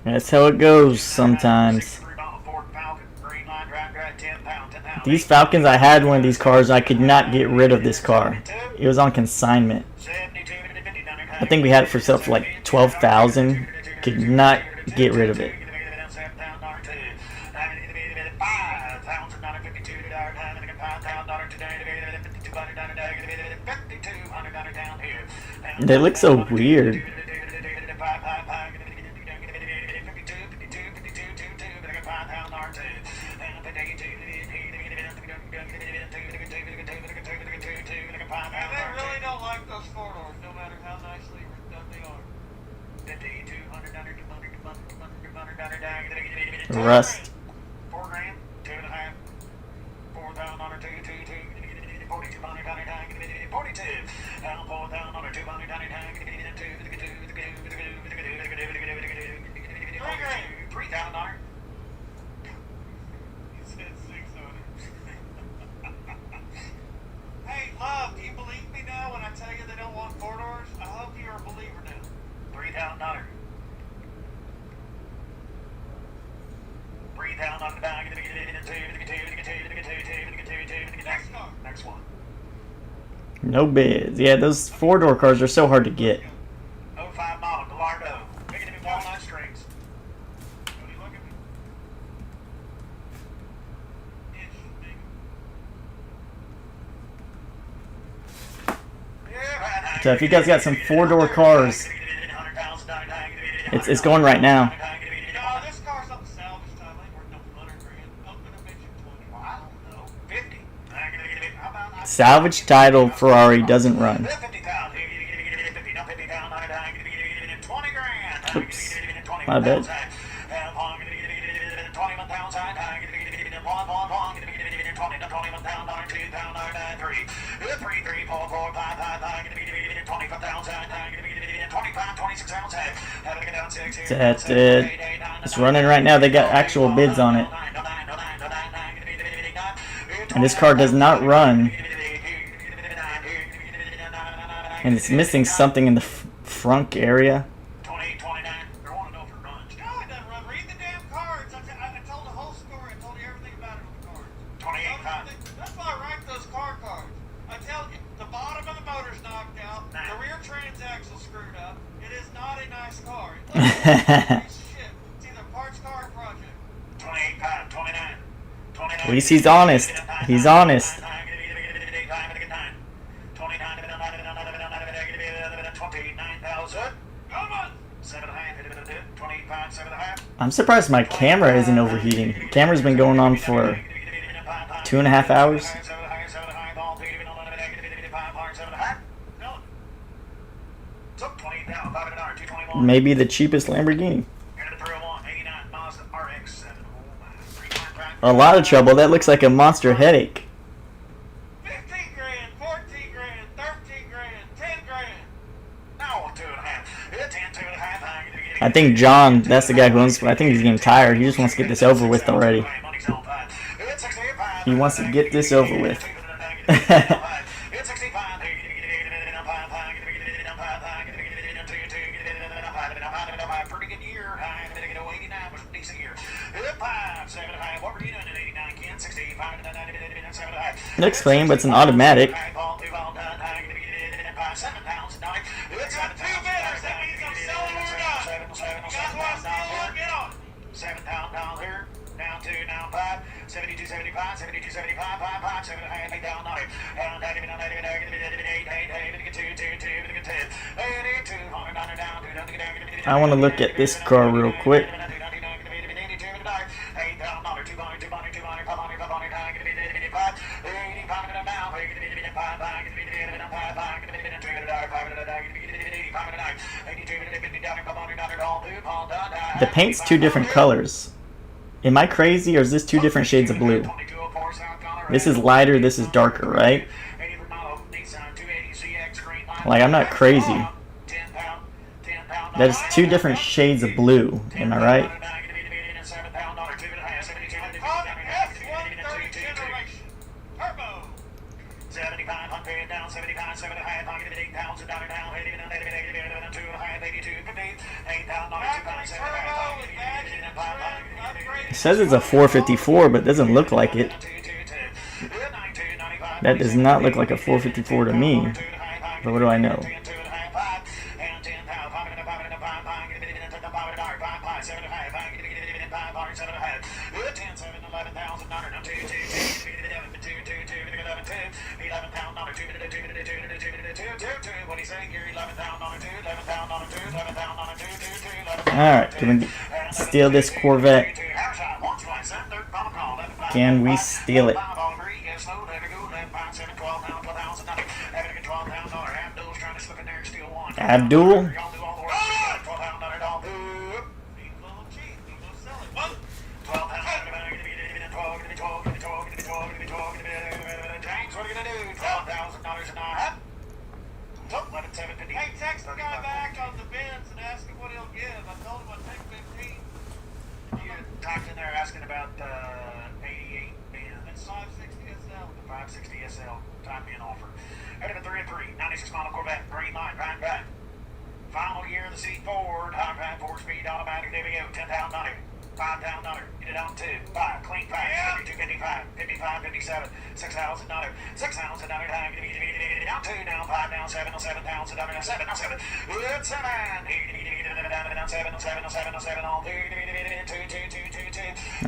That's how it goes sometimes. These Falcons, I had one of these cars. I could not get rid of this car. It was on consignment. I think we had it for sale for like $12,000. Could not get rid of it. They look so weird. $4,000. Rust. $3,000. He said 600. Hey, love, do you believe me now when I tell you they don't want 4 doors? I hope you're a believer now. $3,000. Next car. Next one. No bids. Yeah, those 4-door cars are so hard to get. 05 model, Gallardo. Making it walnut strings. What are you looking at? So if you guys got some 4-door cars, it's going right now. No, this car's on the salvage time. Ain't worth no 100 grand. I'm gonna bet you 20. Well, I don't know. 50. How about Salvage title Ferrari doesn't run. 50,000. 20 grand. Oops, my bad. That's it. It's running right now. They got actual bids on it. And this car does not run. And it's missing something in the front area. 29. They want to know if it runs. No, it doesn't run. Read the damn cards. I told the whole story. I told you everything about it on the cards. 28. That's why I write those car cards. I tell you, the bottom of the motor's knocked out. The rear transaxle's screwed up. It is not a nice car. It's like a piece of shit. It's either a parts car or project. 28, 29. At least he's honest. He's honest. 29,000. Come on. 7.5. I'm surprised my camera isn't overheating. The camera's been going on for 2.5 hours. Maybe the cheapest Lamborghini. A lot of trouble. That looks like a monster headache. 15 grand, 14 grand, 13 grand, 10 grand. Now 2.5. I think John, that's the guy who owns. I think he's getting tired. He just wants to get this over with already. He wants to get this over with. Looks clean, but it's an automatic. We got 2 bidders. That means I'm selling or not. You guys want to steal or get on? $7,000 here. Down 2, down 5. 72, 75, 72, 75, 5, 5, 7, 8 down 9. And 8, I want to look at this car real quick. The paint's 2 different colors. Am I crazy, or is this 2 different shades of blue? This is lighter, this is darker, right? Like, I'm not crazy. That is 2 different shades of blue. Am I right? It says it's a 454, but it doesn't look like it. That does not look like a 454 to me. But what do I know? Alright, can we steal this Corvette? Can we steal it? Abdul? text the guy back on the bins and ask him what he'll give. I told him I'd take 15. You typed in there asking about 88 That's 560 SL. 560 SL. Time being offer. Headed to 3 and 3. 96 model Corvette. Green line. Pine back. Final year of the seat forward. High pine 4-speed automatic DBO. 10 down 90. 5 down 90. Get it on 2. 5. Clean 5. Yeah. 52, 55. 55, 57. 6 hours and 90. 6 hours and 90. Down 2. Down 5. Down 7. 7 pounds. Down 7. Down 7. Good 7. Down 7. 7. 7. 7. On 2. 2.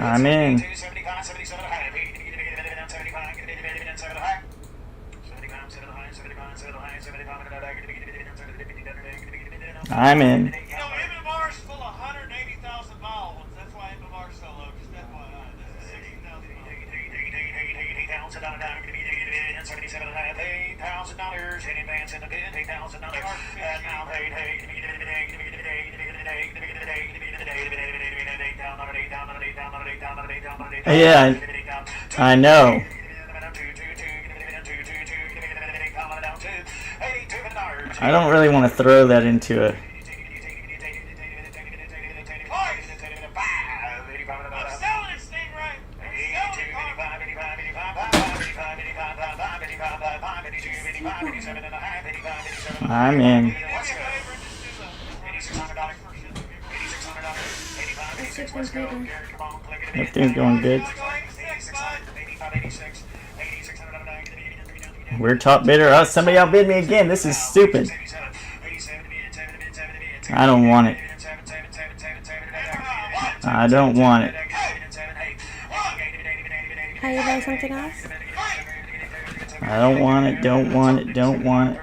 I'm in. 75. 77. 75. 75. 75. 75. I'm in. You know, MMR's full of 180,000 mile ones. That's why MMR's so low. Just FYI. This is 60,000 miles. $8,000 in advance in the bid. $8,000. Now Yeah, I know. I don't really want to throw that into it. I'm selling it, Stingray. I'm in. Do me a favor and just do the Everything's going good. We're top bidder. Oh, somebody outbid me again. This is stupid. I don't want it. I don't want it. How you buy something else? I don't want it. Don't want it. Don't want it.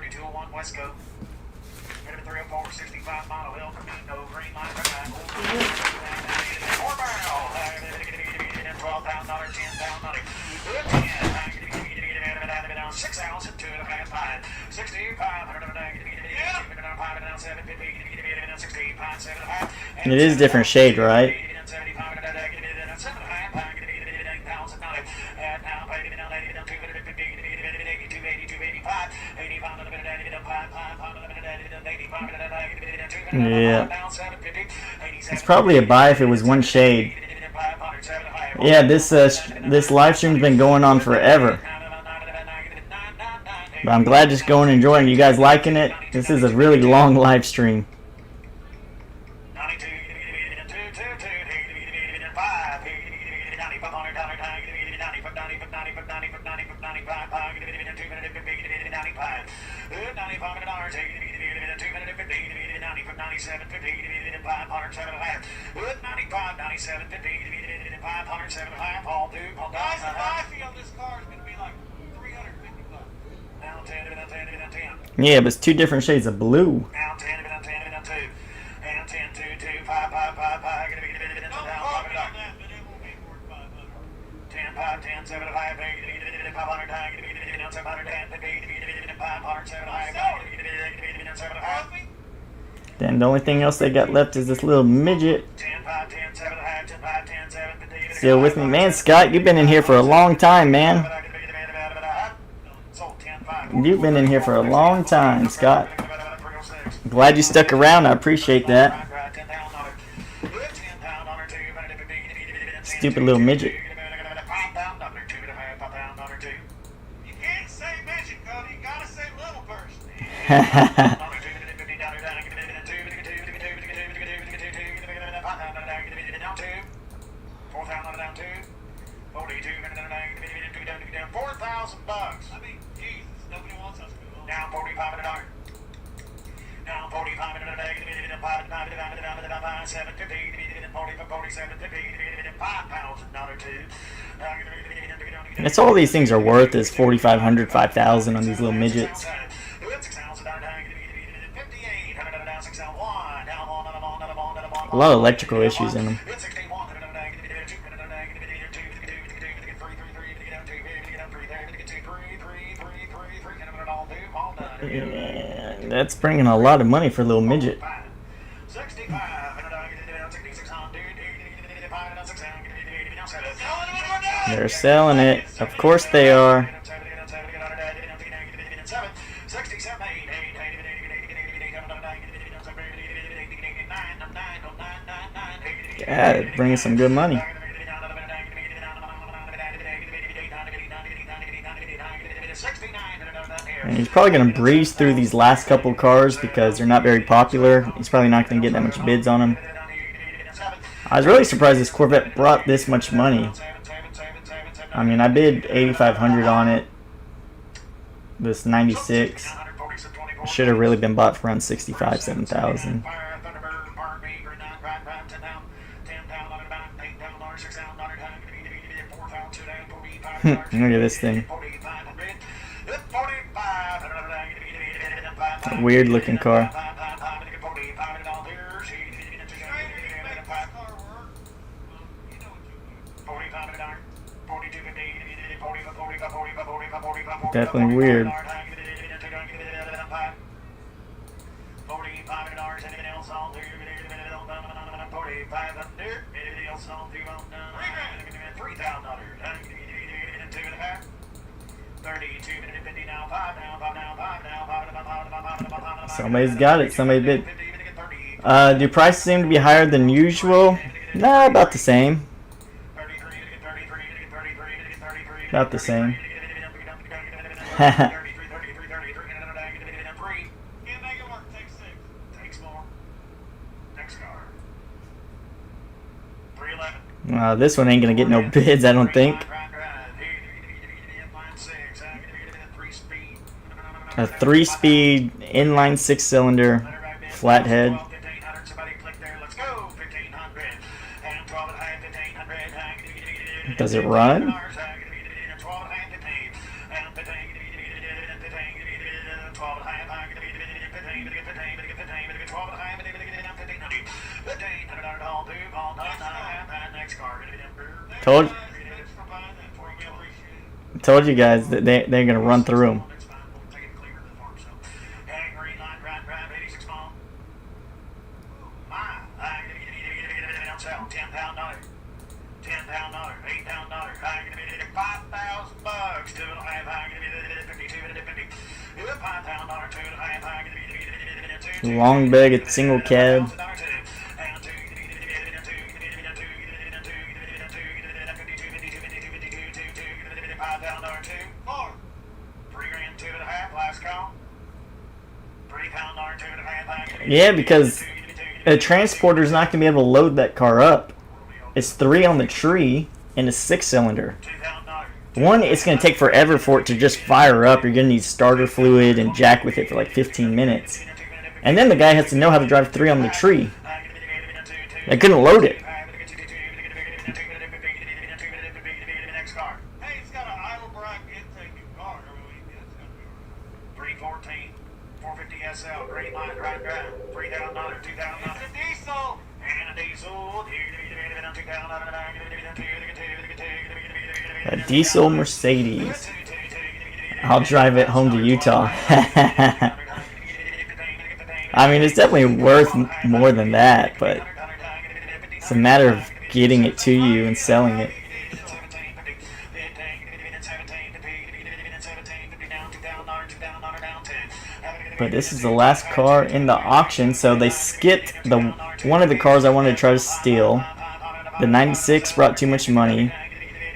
It is different shade, right? Yeah. It's probably a buy if it was one shade. Yeah, this live stream's been going on forever. But I'm glad just going and enjoying. You guys liking it? This is a really long live stream. Guys, the buy fee on this car is going to be like $350. Yeah, but it's two different shades of blue. Then the only thing else they got left is this little midget. Still with me, man. Scott, you've been in here for a long time, man. You've been in here for a long time, Scott. Glad you stuck around. I appreciate that. Stupid little midget. You can't say midget, Cody. You got to say little person. $4,000. I mean, Jesus, nobody wants us to go. Down $4,500. Down $4,500. That's all these things are worth is $4,500, $5,000 on these little midgets. A lot of electrical issues in them. Yeah, that's bringing a lot of money for a little midget. They're selling it. Of course they are. Yeah, it brings some good money. And he's probably going to breeze through these last couple cars because they're not very popular. He's probably not going to get that much bids on them. I was really surprised this Corvette brought this much money. I mean, I bid $8,500 on it. This 96 should have really been bought for around $65,000, $7,000. Look at this thing. A weird looking car. Definitely weird. Somebody's got it. Somebody bid. Do prices seem to be higher than usual? Nah, about the same. About the same. This one ain't gonna get no bids, I don't think. A 3-speed inline 6-cylinder flathead. Does it run? Told you guys that they're gonna run through them. Long bag, single cab. Yeah, because a transporter is not going to be able to load that car up. It's 3 on the tree and a 6-cylinder. One, it's going to take forever for it to just fire up. You're going to need starter fluid and jack with it for like 15 minutes. And then the guy has to know how to drive 3 on the tree. I couldn't load it. A diesel Mercedes. I'll drive it home to Utah. I mean, it's definitely worth more than that, but it's a matter of getting it to you and selling it. But this is the last car in the auction, so they skipped one of the cars I wanted to try to steal. The 96 brought too much money.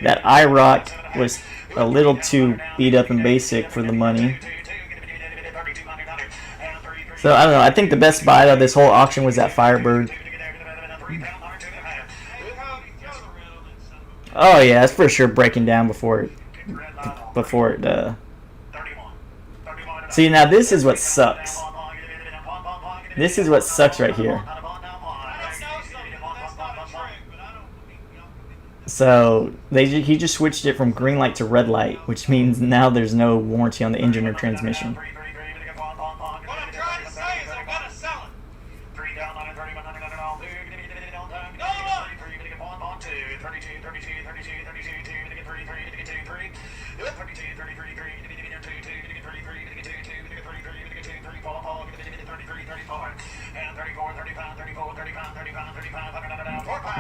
That IROC was a little too beat up and basic for the money. So I don't know. I think the best buy of this whole auction was that Firebird. Oh yeah, that's for sure breaking down before it. See, now this is what sucks. This is what sucks right here. So he just switched it from green light to red light, which means now there's no warranty on the engine or transmission.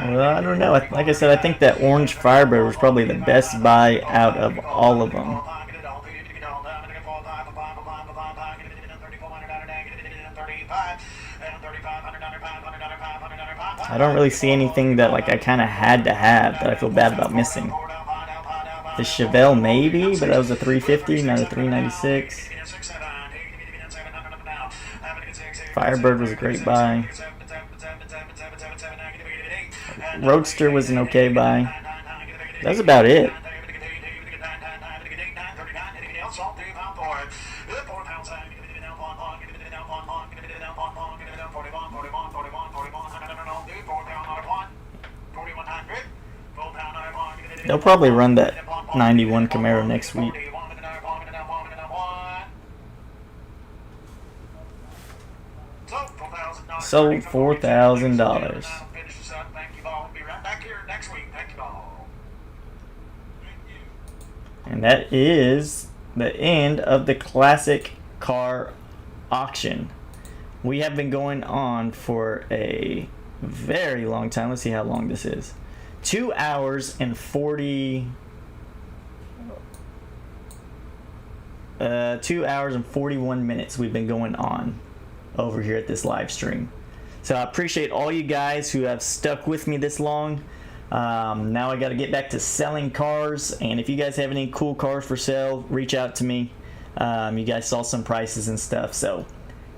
Well, I don't know. Like I said, I think that orange Firebird was probably the best buy out of all of them. I don't really see anything that like I kind of had to have that I feel bad about missing. The Chevelle maybe, but that was a 350, not a 396. Firebird was a great buy. Roadster was an okay buy. That's about it. They'll probably run that 91 Camaro next week. Sold $4,000. And that is the end of the classic car auction. We have been going on for a very long time. Let's see how long this is. 2 hours and 2 hours and 41 minutes we've been going on over here at this live stream. So I appreciate all you guys who have stuck with me this long. Now I got to get back to selling cars, and if you guys have any cool cars for sale, reach out to me. You guys saw some prices and stuff. So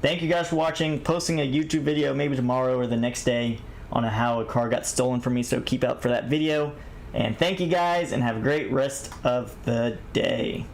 thank you guys for watching. Posting a YouTube video maybe tomorrow or the next day on how a car got stolen from me, so keep out for that video. And thank you guys, and have a great rest of the day.